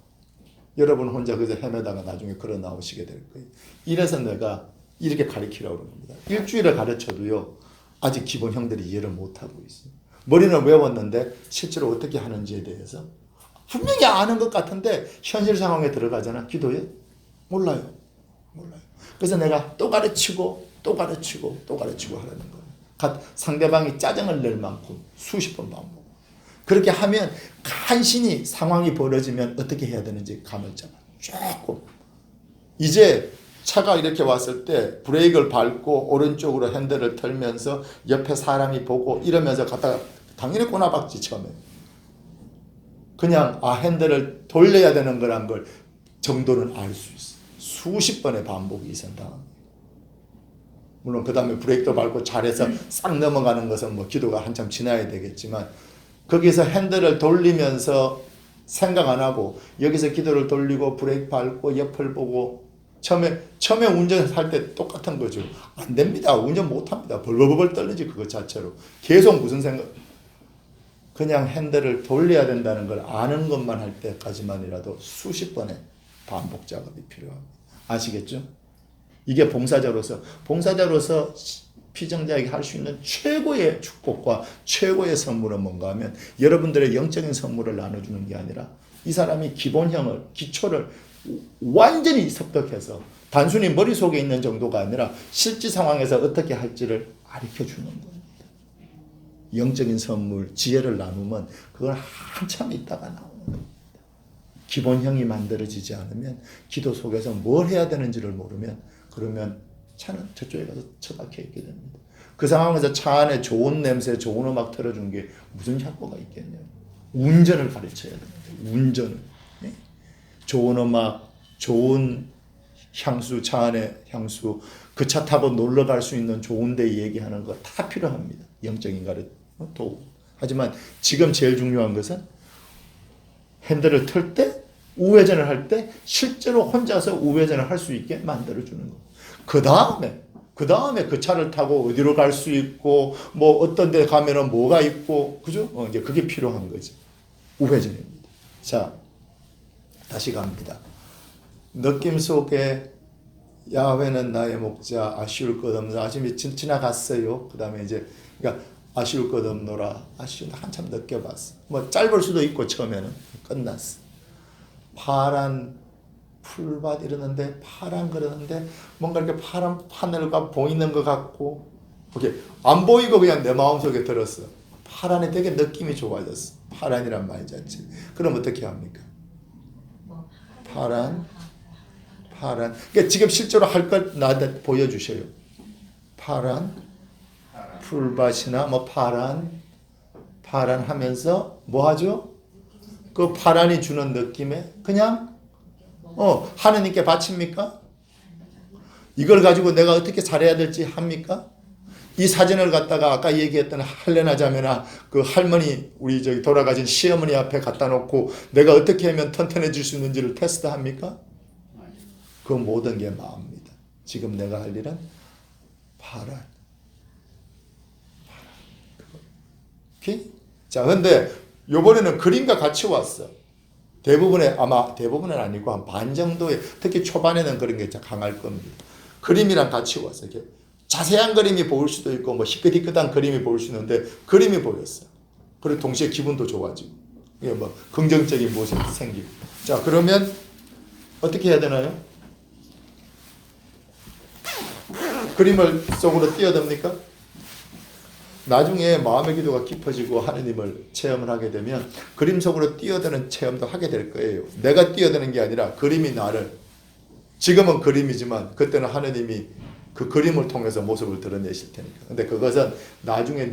여러분 혼자 그저 헤매다가 나중에 걸어 나오시게 될 거예요. 이래서 내가 이렇게 가르치라고 그럽니다. 일주일을 가르쳐도요. 아직 기본 형들이 이해를 못하고 있어요. 머리는 외웠는데 실제로 어떻게 하는지에 대해서 분명히 아는 것 같은데 현실 상황에 들어가잖아. 기도에 몰라요. 그래서 내가 또 가르치고 하라는 거예요. 상대방이 짜증을 낼 만큼 수십 번 반복. 그렇게 하면 간신히 상황이 벌어지면 어떻게 해야 되는지 감을 잡아. 조금. 이제 차가 이렇게 왔을 때 브레이크를 밟고 오른쪽으로 핸들을 털면서 옆에 사람이 보고 이러면서 갔다가 당연히 꼬나박지 처음에. 그냥 핸들을 돌려야 되는 거란 걸 정도는 알 수 있어. 수십 번의 반복이 있었다. 물론 그 다음에 브레이크도 밟고 잘해서 싹 넘어가는 것은 뭐 기도가 한참 지나야 되겠지만 거기서 핸들을 돌리면서 생각 안 하고 여기서 기도를 돌리고 브레이크 밟고 옆을 보고 처음에 운전할 때 똑같은 거죠. 안 됩니다. 운전 못 합니다. 벌벌벌 떨리지 그거 자체로. 계속 무슨 생각 그냥 핸들을 돌려야 된다는 걸 아는 것만 할 때까지만이라도 수십 번의 반복 작업이 필요합니다. 아시겠죠? 이게 봉사자로서 피정자에게 할 수 있는 최고의 축복과 최고의 선물은 뭔가 하면 여러분들의 영적인 선물을 나눠주는 게 아니라 이 사람이 기본형을 기초를 완전히 습득해서 단순히 머릿속에 있는 정도가 아니라 실제 상황에서 어떻게 할지를 가르쳐주는 겁니다. 영적인 선물, 지혜를 나누면 그걸 한참 있다가 나오는 겁니다. 기본형이 만들어지지 않으면 기도 속에서 뭘 해야 되는지를 모르면 그러면 차는 저쪽에 가서 처박혀 있게 됩니다. 그 상황에서 차 안에 좋은 냄새, 좋은 음악 틀어준 게 무슨 효과가 있겠냐요. 운전을 가르쳐야 됩니다. 운전을. 네? 좋은 음악, 좋은 향수, 차 안에 향수, 그 차 타고 놀러 갈 수 있는 좋은 데 얘기하는 거 다 필요합니다. 영적인 도구. 하지만 지금 제일 중요한 것은 핸들을 틀 때, 우회전을 할 때 실제로 혼자서 우회전을 할 수 있게 만들어주는 거. 그 다음에 그 차를 타고 어디로 갈 수 있고, 뭐 어떤 데 가면은 뭐가 있고, 그죠? 이제 그게 필요한 거지. 우회전입니다. 자, 다시 갑니다. 느낌 속에 야훼는 나의 목자, 아쉬울 것 없노라. 아침에 지나갔어요. 그 다음에 이제, 그러니까 아쉬울 것 없노라. 아쉬운 한참 느껴봤어. 뭐 짧을 수도 있고 처음에는 끝났어. 파란 풀밭 이러는데 파란 그러는데 뭔가 이렇게 파란 하늘과 보이는 것 같고, 오케이 안 보이고 그냥 내 마음속에 들었어. 파란에 되게 느낌이 좋아졌어. 파란이란 말 자체. 그럼 어떻게 합니까? 파란. 그러니까 지금 실제로 할 걸 나한테 보여주셔요. 파란 풀밭이나 뭐 파란 하면서 뭐 하죠? 그 파란이 주는 느낌에 그냥 하느님께 바칩니까? 이걸 가지고 내가 어떻게 잘해야 될지 합니까? 이 사진을 갖다가 아까 얘기했던 할레나 자매나 그 할머니 우리 저기 돌아가신 시어머니 앞에 갖다 놓고 내가 어떻게 하면 튼튼해질 수 있는지를 테스트합니까? 그 모든 게 마음입니다. 지금 내가 할 일은 파란. 오케이? 자, 근데 요번에는 그림과 같이 왔어. 아마 대부분은 아니고 한 반 정도의, 특히 초반에는 그런 게 강할 겁니다. 그림이랑 같이 왔어. 이렇게 자세한 그림이 보일 수도 있고, 뭐 희끗희끗한 그림이 보일 수 있는데, 그림이 보였어. 그리고 동시에 기분도 좋아지고, 이게 뭐 긍정적인 모습이 생기고. 자, 그러면 어떻게 해야 되나요? 그림을 속으로 뛰어듭니까? 나중에 마음의 기도가 깊어지고 하느님을 체험을 하게 되면 그림 속으로 뛰어드는 체험도 하게 될 거예요. 내가 뛰어드는 게 아니라 그림이 나를, 지금은 그림이지만 그때는 하느님이 그 그림을 통해서 모습을 드러내실 테니까. 근데 그것은 나중에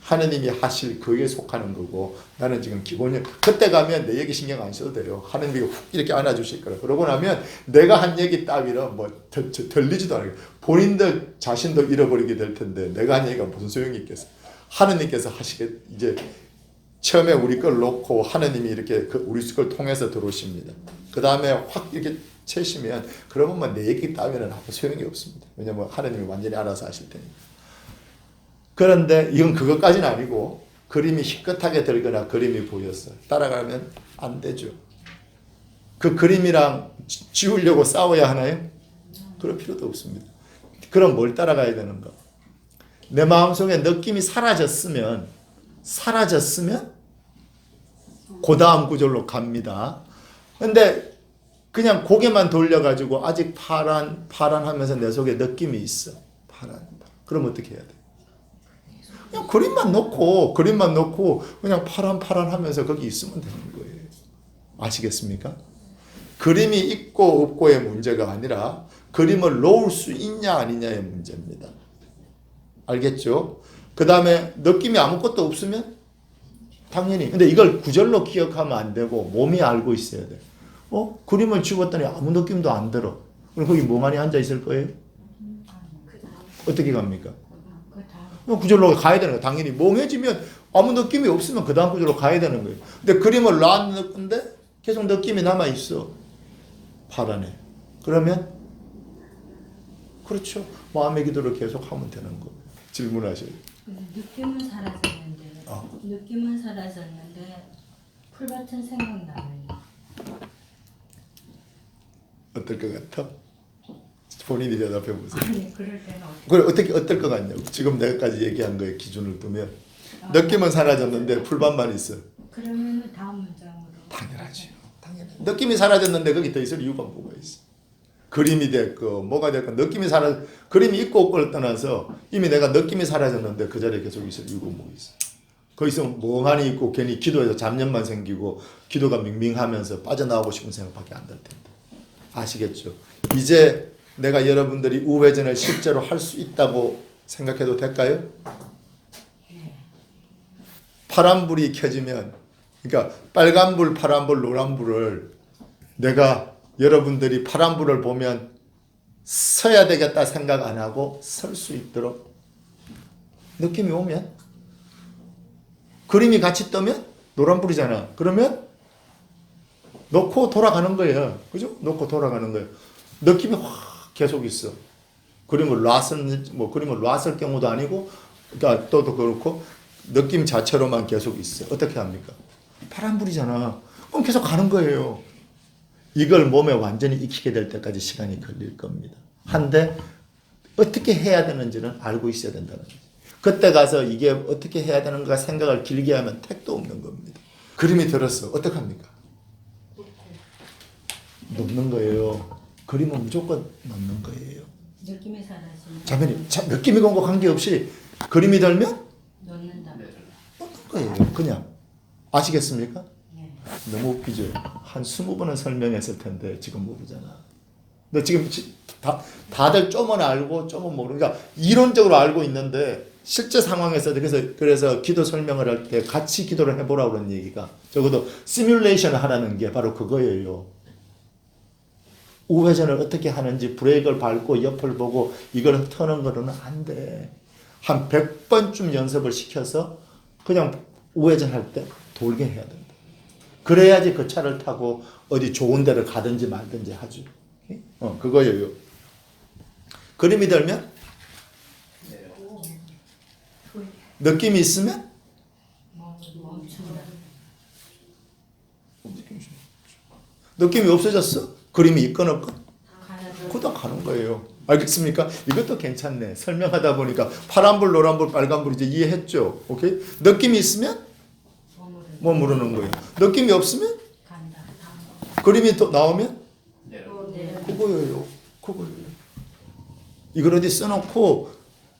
하느님이 하실 그에 속하는 거고, 나는 지금 기본적으로 그때 가면 내 얘기 신경 안 써도 돼요. 하느님이 훅 이렇게 안아주실 거라. 그러고 나면 내가 한 얘기 따위는 뭐 들리지도 않아요. 본인들 자신도 잃어버리게 될 텐데 내가 한 얘기가 무슨 소용이 있겠어. 하느님께서 이제 처음에 우리 걸 놓고 하느님이 이렇게 우리 걸 통해서 들어오십니다. 그 다음에 확 이렇게 채시면 그러면 뭐 내 얘기 따위는 아무 소용이 없습니다. 왜냐면 하느님이 완전히 알아서 하실 테니까. 그런데 이건 그것까지는 아니고 그림이 희끗하게 들거나 그림이 보였어요. 따라가면 안 되죠. 그 그림이랑 지우려고 싸워야 하나요? 그럴 필요도 없습니다. 그럼 뭘 따라가야 되는가? 내 마음속에 느낌이 사라졌으면 그 다음 구절로 갑니다. 근데 그냥 고개만 돌려가지고 아직 파란 하면서 내 속에 느낌이 있어. 파란. 그럼 어떻게 해야 돼? 그냥 그림만 놓고 그냥 파란 하면서 거기 있으면 되는 거예요. 아시겠습니까? 그림이 있고 없고의 문제가 아니라 그림을 놓을 수 있냐 아니냐의 문제입니다. 알겠죠? 그 다음에 느낌이 아무것도 없으면 당연히, 근데 이걸 구절로 기억하면 안 되고 몸이 알고 있어야 돼. 그림을 지웠더니 아무 느낌도 안 들어. 그럼 거기 멍하니 앉아 있을 거예요? 어떻게 갑니까? 구절로 가야 되는 거예요. 당연히 멍해지면 아무 느낌이 없으면 그 다음 구절로 가야 되는 거예요. 근데 그림을 놨는데 계속 느낌이 남아있어. 파란에. 그러면 그렇죠. 마음의 기도를 계속 하면 되는 거예요. 질문하셔요. 느낌은 사라졌는데 풀밭은 생각나요. 어떨 것 같아? 본인이 대답해 보세요. 아니 그럴 때는 그래 어떨 것 같냐고. 지금 내가까지 얘기한 거에 기준을 두면 느낌은 사라졌는데 풀밭만 있어. 그러면 다음 문장으로. 당연하죠. 느낌이 사라졌는데 거기 더 있을 이유가 뭐가 있어? 그림이 됐고 뭐가 됐고 그림이 있고 없고를 떠나서 이미 내가 느낌이 사라졌는데 그 자리에 계속 있을 이유가 뭐 있어? 거기서 멍하니 있고 괜히 기도에서 잡념만 생기고 기도가 밍밍하면서 빠져나오고 싶은 생각밖에 안 들 텐데. 아시겠죠? 이제 내가 여러분들이 우회전을 실제로 할 수 있다고 생각해도 될까요? 파란불이 켜지면, 그러니까 빨간불, 파란불, 노란불을 내가 여러분들이 파란불을 보면 서야 되겠다 생각 안 하고 설 수 있도록 느낌이 오면, 그림이 같이 뜨면 노란불이잖아. 그러면 놓고 돌아가는 거예요. 그죠? 놓고 돌아가는 거예요. 느낌이 확 계속 있어. 그림을 놨을 경우도 아니고, 그러니까 또 그렇고, 느낌 자체로만 계속 있어. 어떻게 합니까? 파란불이잖아. 그럼 계속 가는 거예요. 이걸 몸에 완전히 익히게 될 때까지 시간이 걸릴 겁니다. 한데 어떻게 해야 되는지는 알고 있어야 된다는 거죠. 그때 가서 이게 어떻게 해야 되는가 생각을 길게 하면 택도 없는 겁니다. 그림이 들었어. 어떡합니까? 놓는 거예요. 그림은 무조건 놓는 거예요. 느낌이 사라지면 자매님, 느낌이 건 거 관계없이 그림이 들면 놓는다. 놓는 거예요. 그냥. 아시겠습니까? 네. 너무 웃기죠? 한 20번은 설명했을 텐데 지금 모르잖아. 너 지금 다들 좀은 알고 좀은 모르고 그러니까 이론적으로 알고 있는데 실제 상황에서 그래서 기도 설명을 할 때 같이 기도를 해보라고 그런 얘기가 적어도 시뮬레이션을 하라는 게 바로 그거예요. 우회전을 어떻게 하는지 브레이크를 밟고 옆을 보고 이걸 터는 거로는 안 돼. 한 100번쯤 연습을 시켜서 그냥 우회전할 때 돌게 해야 된다. 그래야지 그 차를 타고 어디 좋은 데를 가든지 말든지 하죠. 그거예요. 그림이 들면 느낌이 있으면 멈춘다. 느낌이 없어졌어? 그림이 있건 없건 가야 그다 가는 거예요. 알겠습니까? 이것도 괜찮네. 설명하다 보니까 파란불, 노란불, 빨간불 이제 이해했죠? 오케이? 느낌이 있으면 머무르는 거예요. 느낌이 없으면 간다. 그림이 또 나오면 네. 그거예요. 그거예요. 이걸 어디 써놓고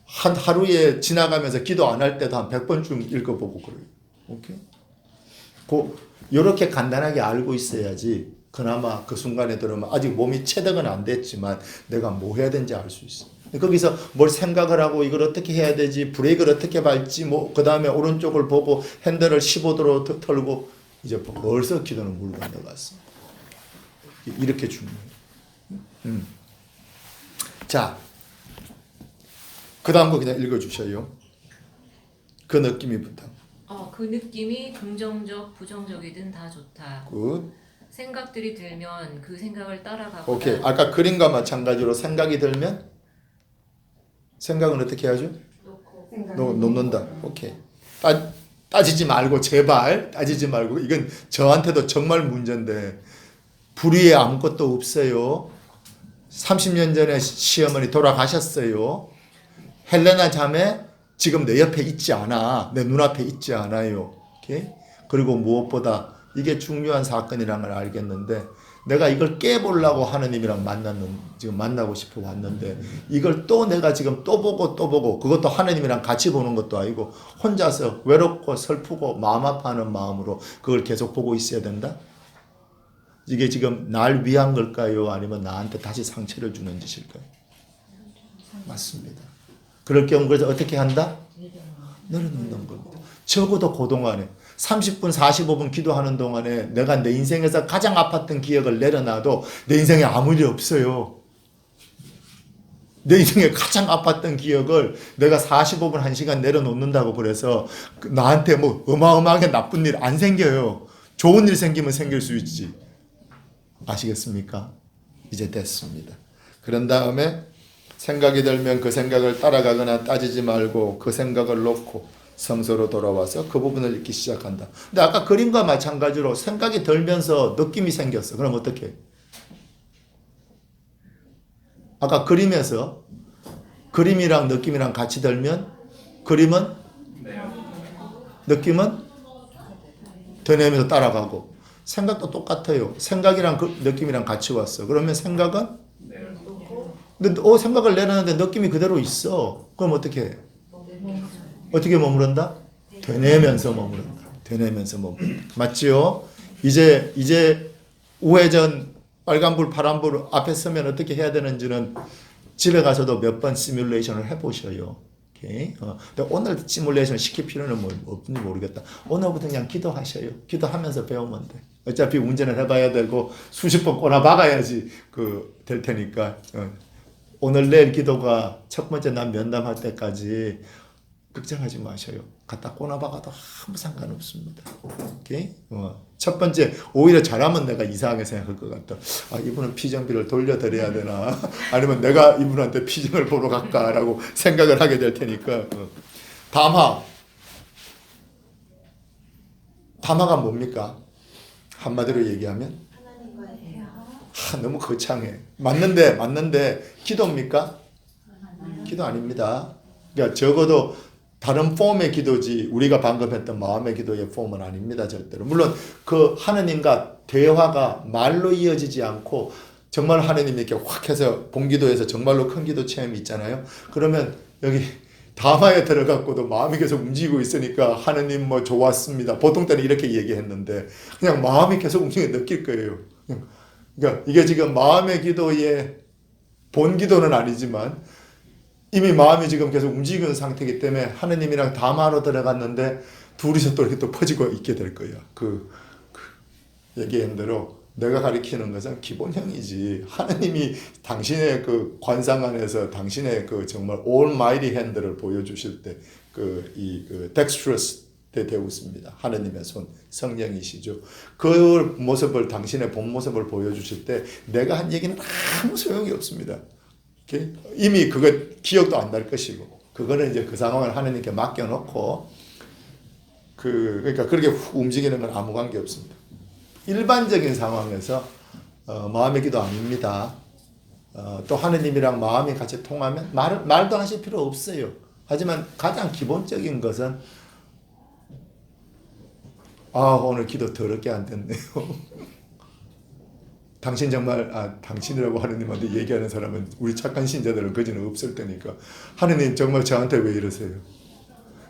한 하루에 지나가면서 기도 안 할 때도 한 100번쯤 읽어보고 그래요. 오케이? 요렇게 간단하게 알고 있어야지 그나마 그 순간에 들으면 아직 몸이 체득은 안 됐지만 내가 뭐 해야 되는지 알 수 있어. 거기서 뭘 생각을 하고 이걸 어떻게 해야 되지, 브레이크를 어떻게 밟지, 그 다음에 오른쪽을 보고 핸들을 15도로 털고 이제 벌써 기도는 물 건너갔어. 이렇게 중요해요. 자, 그 다음 거 그냥 읽어주셔요. 그 느낌이부터. 그 느낌이 긍정적, 부정적이든 다 좋다. 굿. 생각들이 들면 그 생각을 따라가고. 오케이. 아까 그림과 마찬가지로 생각이 들면 생각은 어떻게 하죠? 놓는다. 오케이. 따지지 말고 제발 따지지 말고 이건 저한테도 정말 문제인데 불의에 아무것도 없어요. 30년 전에 시어머니 돌아가셨어요. 헬레나 자매 지금 내 옆에 있지 않아. 내 눈앞에 있지 않아요. 오케이? 그리고 무엇보다 이게 중요한 사건이라는 걸 알겠는데 내가 이걸 깨보려고 하느님이랑 지금 만나고 싶어 왔는데 이걸 또 내가 지금 또 보고 그것도 하느님이랑 같이 보는 것도 아니고 혼자서 외롭고 슬프고 마음 아파하는 마음으로 그걸 계속 보고 있어야 된다? 이게 지금 날 위한 걸까요? 아니면 나한테 다시 상처를 주는 짓일까요? 맞습니다. 그럴 경우 그래서 어떻게 한다? 내려놓는 겁니다. 적어도 그동안에 30분, 45분 기도하는 동안에 내가 내 인생에서 가장 아팠던 기억을 내려놔도 내 인생에 아무 일이 없어요. 내 인생에 가장 아팠던 기억을 내가 45분, 1시간 내려놓는다고 그래서 나한테 뭐 어마어마하게 나쁜 일 안 생겨요. 좋은 일 생기면 생길 수 있지. 아시겠습니까? 이제 됐습니다. 그런 다음에 생각이 들면 그 생각을 따라가거나 따지지 말고 그 생각을 놓고 성소로 돌아와서 그 부분을 읽기 시작한다. 근데 아까 그림과 마찬가지로 생각이 들면서 느낌이 생겼어. 그럼 어떻게? 아까 그림에서 그림이랑 느낌이랑 같이 들면 그림은 느낌은 되뇌면서 따라가고 생각도 똑같아요. 생각이랑 그 느낌이랑 같이 왔어. 그러면 생각은 근데 생각을 내려놨는데 느낌이 그대로 있어. 그럼 어떻게 해? 어떻게 머무른다? 되뇌면서 머무른다. 되뇌면서 머무른다. 맞지요? 이제 우회전 빨간불 파란불 앞에 서면 어떻게 해야 되는지는 집에 가서도 몇 번 시뮬레이션을 해보셔요. 오케이? 근데 오늘 시뮬레이션 시킬 필요는 없는지 모르겠다. 오늘부터 그냥 기도하셔요. 기도하면서 배우면 돼. 어차피 운전을 해봐야 되고 수십 번 꼬나 박아야지 될 테니까. 오늘 내일 기도가 첫 번째 날 면담할 때까지 걱정하지 마셔요. 갖다 꼬나박아도 아무 상관없습니다. 오케이? 첫 번째 오히려 잘하면 내가 이상하게 생각할 것 같다. 이분은 피정비를 돌려드려야 되나? 아니면 내가 이분한테 피정을 보러 갈까라고 생각을 하게 될 테니까. 다음화 담화가 뭡니까? 한마디로 얘기하면 하나님과의 대화. 너무 거창해. 맞는데 기도입니까? 기도 아닙니다. 그러니까 적어도 다른 폼의 기도지 우리가 방금 했던 마음의 기도의 폼은 아닙니다. 절대로. 물론 그 하느님과 대화가 말로 이어지지 않고 정말 하느님이 이렇게 확 해서 본기도에서 정말로 큰 기도 체험이 있잖아요. 그러면 여기 담화에 들어갔고도 마음이 계속 움직이고 있으니까 하느님 뭐 좋았습니다. 보통 때는 이렇게 얘기했는데 그냥 마음이 계속 움직여 느낄 거예요. 그러니까 이게 지금 마음의 기도의 본 기도는 아니지만 이미 마음이 지금 계속 움직이는 상태이기 때문에 하느님이랑 담화로 들어갔는데 둘이서 또 이렇게 또 퍼지고 있게 될 거예요. 얘기한 대로 내가 가리키는 것은 기본형이지. 하느님이 당신의 그 관상 안에서 당신의 그 정말 almighty hand를 보여주실 때 그 dexterous 데우스입니다. 하느님의 손, 성령이시죠. 그 모습을 당신의 본 모습을 보여주실 때 내가 한 얘기는 아무 소용이 없습니다. 이미 그거 기억도 안 날 것이고 그거는 이제 그 상황을 하느님께 맡겨놓고 그러니까 그렇게 훅 움직이는 건 아무 관계 없습니다. 일반적인 상황에서 마음의 기도 아닙니다. 또 하느님이랑 마음이 같이 통하면 말도 하실 필요 없어요. 하지만 가장 기본적인 것은 오늘 기도 더럽게 안 됐네요. 당신 정말 당신이라고 하느님한테 얘기하는 사람은 우리 착한 신자들은 그지는 없을 테니까 하느님 정말 저한테 왜 이러세요?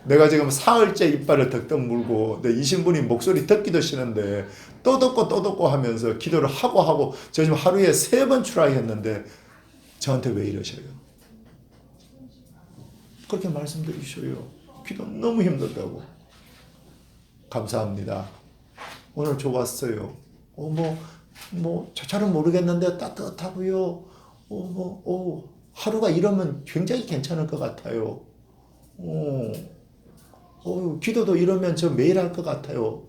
내가 지금 사흘째 이빨을 덕덕 물고 내 이 신부님 목소리 듣기도 싫은데 또 듣고 하면서 기도를 하고 저 지금 하루에 3번 트라이 했는데 저한테 왜 이러셔요? 그렇게 말씀드리셔요. 기도 너무 힘들다고. 감사합니다. 오늘 좋았어요. 잘은 모르겠는데 따뜻하고요. 하루가 이러면 굉장히 괜찮을 것 같아요. 기도도 이러면 저 매일 할 것 같아요.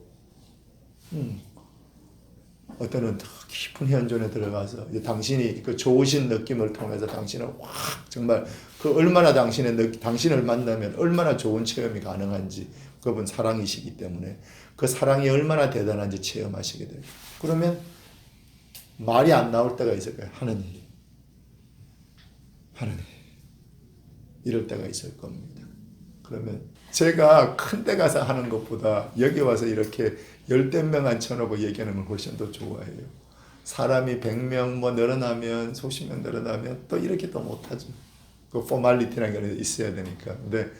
어때는 더 깊은 현존에 들어가서 이제 당신이 그 좋으신 느낌을 통해서 당신을 확 정말 그 얼마나 당신을 만나면 얼마나 좋은 체험이 가능한지 그분 사랑이시기 때문에 그 사랑이 얼마나 대단한지 체험하시게 돼요. 그러면 말이 안 나올 때가 있을 거예요. 하느님 이럴 때가 있을 겁니다. 그러면 제가 큰 데 가서 하는 것보다 여기 와서 이렇게 열댓 명 앉혀놓고 얘기하는 걸 훨씬 더 좋아해요. 사람이 100명 늘어나면 수십 명 늘어나면 또 이렇게 또 못하죠. 그 포멀리티라는 게 있어야 되니까. 근데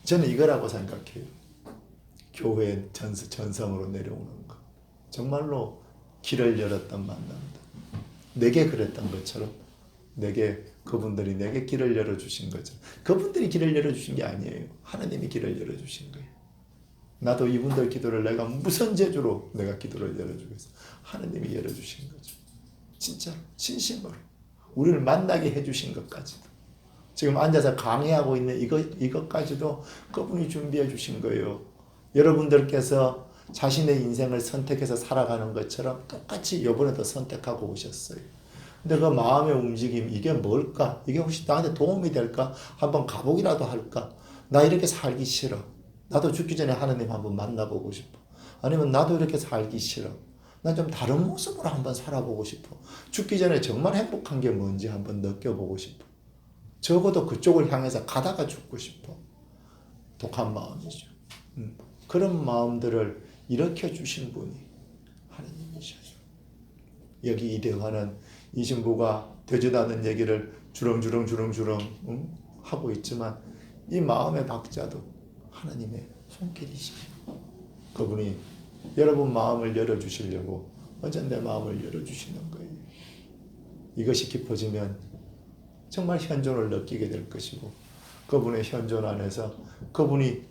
저는 이거라고 생각해요. 교회 전성으로 내려오는 거. 정말로 길을 열었던 만남다. 내게 그랬던 것처럼 그분들이 내게 길을 열어주신 거죠. 그분들이 길을 열어주신 게 아니에요. 하나님이 길을 열어주신 거예요. 나도 이분들 기도를 내가 무슨 재주로 내가 기도를 열어주겠어. 하나님이 열어주신 거죠. 진짜 진심으로 우리를 만나게 해주신 것까지도 지금 앉아서 강의하고 있는 이것까지도 그분이 준비해 주신 거예요. 여러분들께서 자신의 인생을 선택해서 살아가는 것처럼 똑같이 이번에도 선택하고 오셨어요. 근데 그 마음의 움직임 이게 뭘까? 이게 혹시 나한테 도움이 될까? 한번 가보기라도 할까? 나 이렇게 살기 싫어. 나도 죽기 전에 하나님 한번 만나보고 싶어. 아니면 나도 이렇게 살기 싫어. 난 좀 다른 모습으로 한번 살아보고 싶어. 죽기 전에 정말 행복한 게 뭔지 한번 느껴보고 싶어. 적어도 그쪽을 향해서 가다가 죽고 싶어. 독한 마음이죠. 그런 마음들을 일으켜주신 분이 하나님이셔요. 여기 이 대화는 이 신부가 되지도 않는 얘기를 주렁주렁 하고 있지만 이 마음의 박자도 하나님의 손길이시죠. 그분이 여러분 마음을 열어주시려고 언제나 내 마음을 열어주시는 거예요. 이것이 깊어지면 정말 현존을 느끼게 될 것이고 그분의 현존 안에서 그분이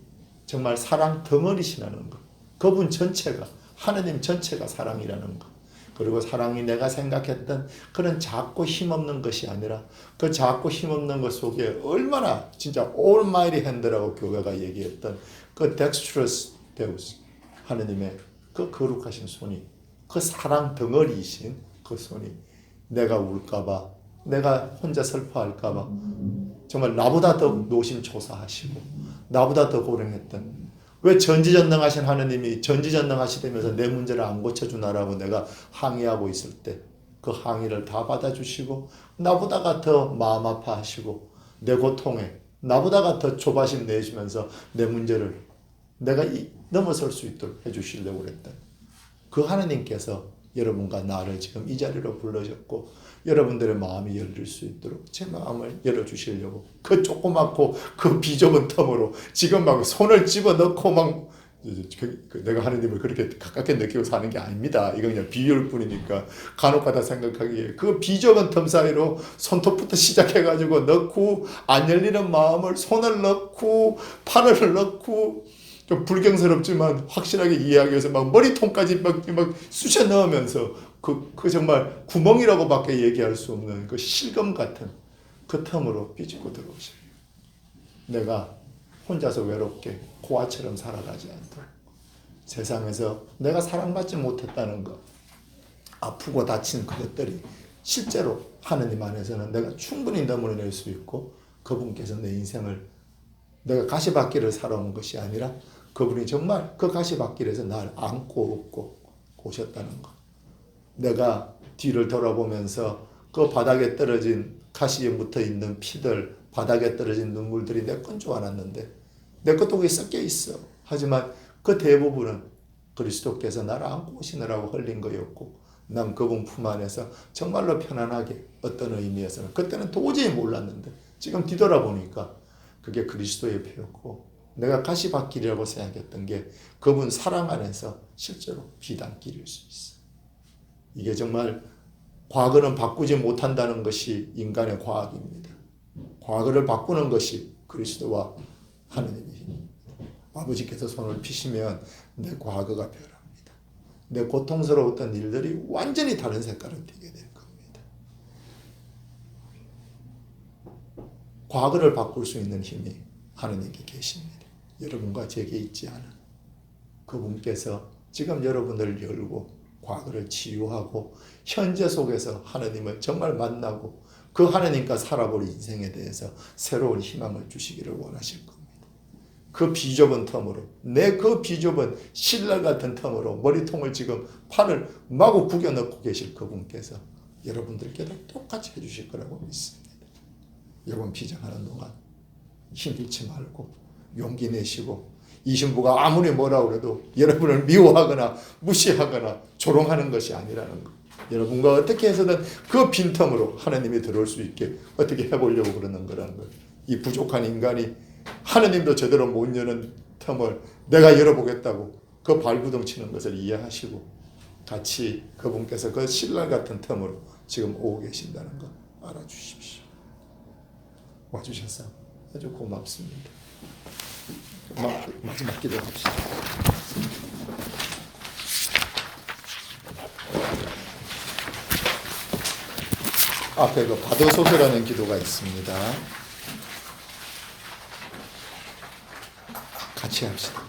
정말 사랑 덩어리시라는 것. 그분 전체가 하나님 전체가 사랑이라는 것. 그리고 사랑이 내가 생각했던 그런 작고 힘없는 것이 아니라 그 작고 힘없는 것 속에 얼마나 진짜 almighty hand라고 교회가 얘기했던 그 dexterous deus 하느님의 그 거룩하신 손이 그 사랑 덩어리이신 그 손이 내가 울까봐 내가 혼자 슬퍼할까봐 정말 나보다 더 노심초사하시고 나보다 더 고생했던 왜 전지전능하신 하느님이 전지전능하시다면서 내 문제를 안 고쳐주나라고 내가 항의하고 있을 때 그 항의를 다 받아주시고 나보다가 더 마음 아파하시고 내 고통에 나보다가 더 조바심 내주면서 내 문제를 내가 넘어설 수 있도록 해주시려고 그랬다. 그 하느님께서 여러분과 나를 지금 이 자리로 불러줬고 여러분들의 마음이 열릴 수 있도록 제 마음을 열어주시려고 그 조그맣고 그 비좁은 텀으로 지금 막 손을 집어넣고 막 내가 하느님을 그렇게 가깝게 느끼고 사는 게 아닙니다. 이건 그냥 비유일 뿐이니까 간혹가다 생각하기에 그 비좁은 텀 사이로 손톱부터 시작해가지고 넣고 안 열리는 마음을 손을 넣고 팔을 넣고 좀 불경스럽지만 확실하게 이해하기 위해서 막 머리통까지 막 쑤셔 넣으면서 그 정말 구멍이라고밖에 얘기할 수 없는 그 실검 같은 그 텀으로 비집고 들어오셔요. 내가 혼자서 외롭게 고아처럼 살아가지 않도록 세상에서 내가 사랑받지 못했다는 것, 아프고 다친 그것들이 실제로 하느님 안에서는 내가 충분히 넘어낼 수 있고 그분께서 내 인생을 내가 가시밭길을 살아온 것이 아니라 그분이 정말 그 가시밭길에서 날 안고 업고 오셨다는 것. 내가 뒤를 돌아보면서 그 바닥에 떨어진 가시에 묻어있는 피들, 바닥에 떨어진 눈물들이 내 건 줄 알았는데 내 것도 거기 섞여 있어. 하지만 그 대부분은 그리스도께서 나를 안고 오시느라고 흘린 거였고 난 그분 품 안에서 정말로 편안하게 어떤 의미에서는 그때는 도저히 몰랐는데 지금 뒤돌아보니까 그게 그리스도의 표였고 내가 가시밭길이라고 생각했던 게 그분 사랑 안에서 실제로 비단길일 수 있어. 이게 정말 과거는 바꾸지 못한다는 것이 인간의 과학입니다. 과거를 바꾸는 것이 그리스도와 하느님의 힘입니다. 아버지께서 손을 피시면 내 과거가 변합니다. 내 고통스러웠던 일들이 완전히 다른 색깔을 띠게 될 겁니다. 과거를 바꿀 수 있는 힘이 하느님께 계십니다. 여러분과 제게 있지 않은 그분께서 지금 여러분을 열고 과거를 치유하고 현재 속에서 하느님을 정말 만나고 그 하느님과 살아볼 인생에 대해서 새로운 희망을 주시기를 원하실 겁니다. 그 비좁은 텀으로 내 그 비좁은 신랄 같은 텀으로 머리통을 지금 팔을 마구 구겨 넣고 계실 그분께서 여러분들께도 똑같이 해주실 거라고 믿습니다. 여러분 비장하는 동안 힘 잃지 말고 용기 내시고 이 신부가 아무리 뭐라 그래도 여러분을 미워하거나 무시하거나 조롱하는 것이 아니라는 것. 여러분과 어떻게 해서든 그 빈텀으로 하나님이 들어올 수 있게 어떻게 해보려고 그러는 거라는 것. 이 부족한 인간이 하나님도 제대로 못 여는 텀을 내가 열어보겠다고 그 발구덩 치는 것을 이해하시고 같이 그분께서 그 신랄 같은 텀으로 지금 오고 계신다는 것 알아주십시오. 와주셔서 아주 고맙습니다. 마지막 기도합시다. 앞에 그 받으소서라는 기도가 있습니다. 같이 합시다.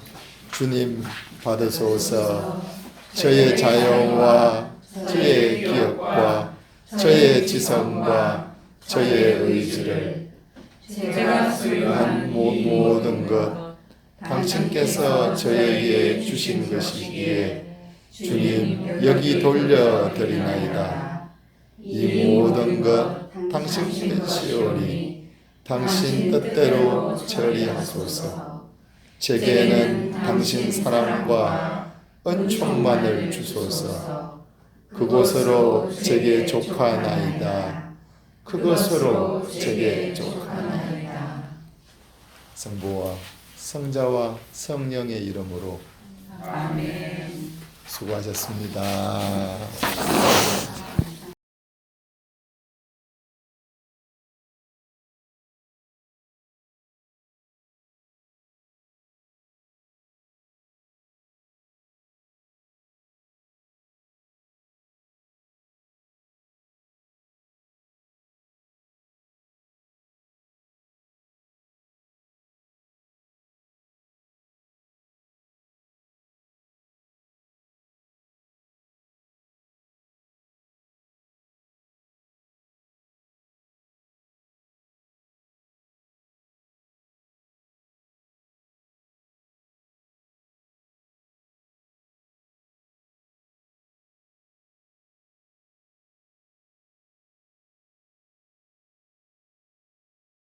주님 받으소서. 저의 자용과 저의 기억과 저의 지성과 저의 의지를 제가 소유한 모든 것 당신께서 저에게 주신 것이기에 주님 여기 돌려드리나이다. 이 모든 것 당신 뜻이오니 당신 뜻대로 처리하소서. 제게는 당신 사랑과 은총만을 주소서. 그곳으로 제게 족하나이다. 그것으로 제게 족하나이다. 성부와 성자와 성령의 이름으로 아멘. 수고하셨습니다.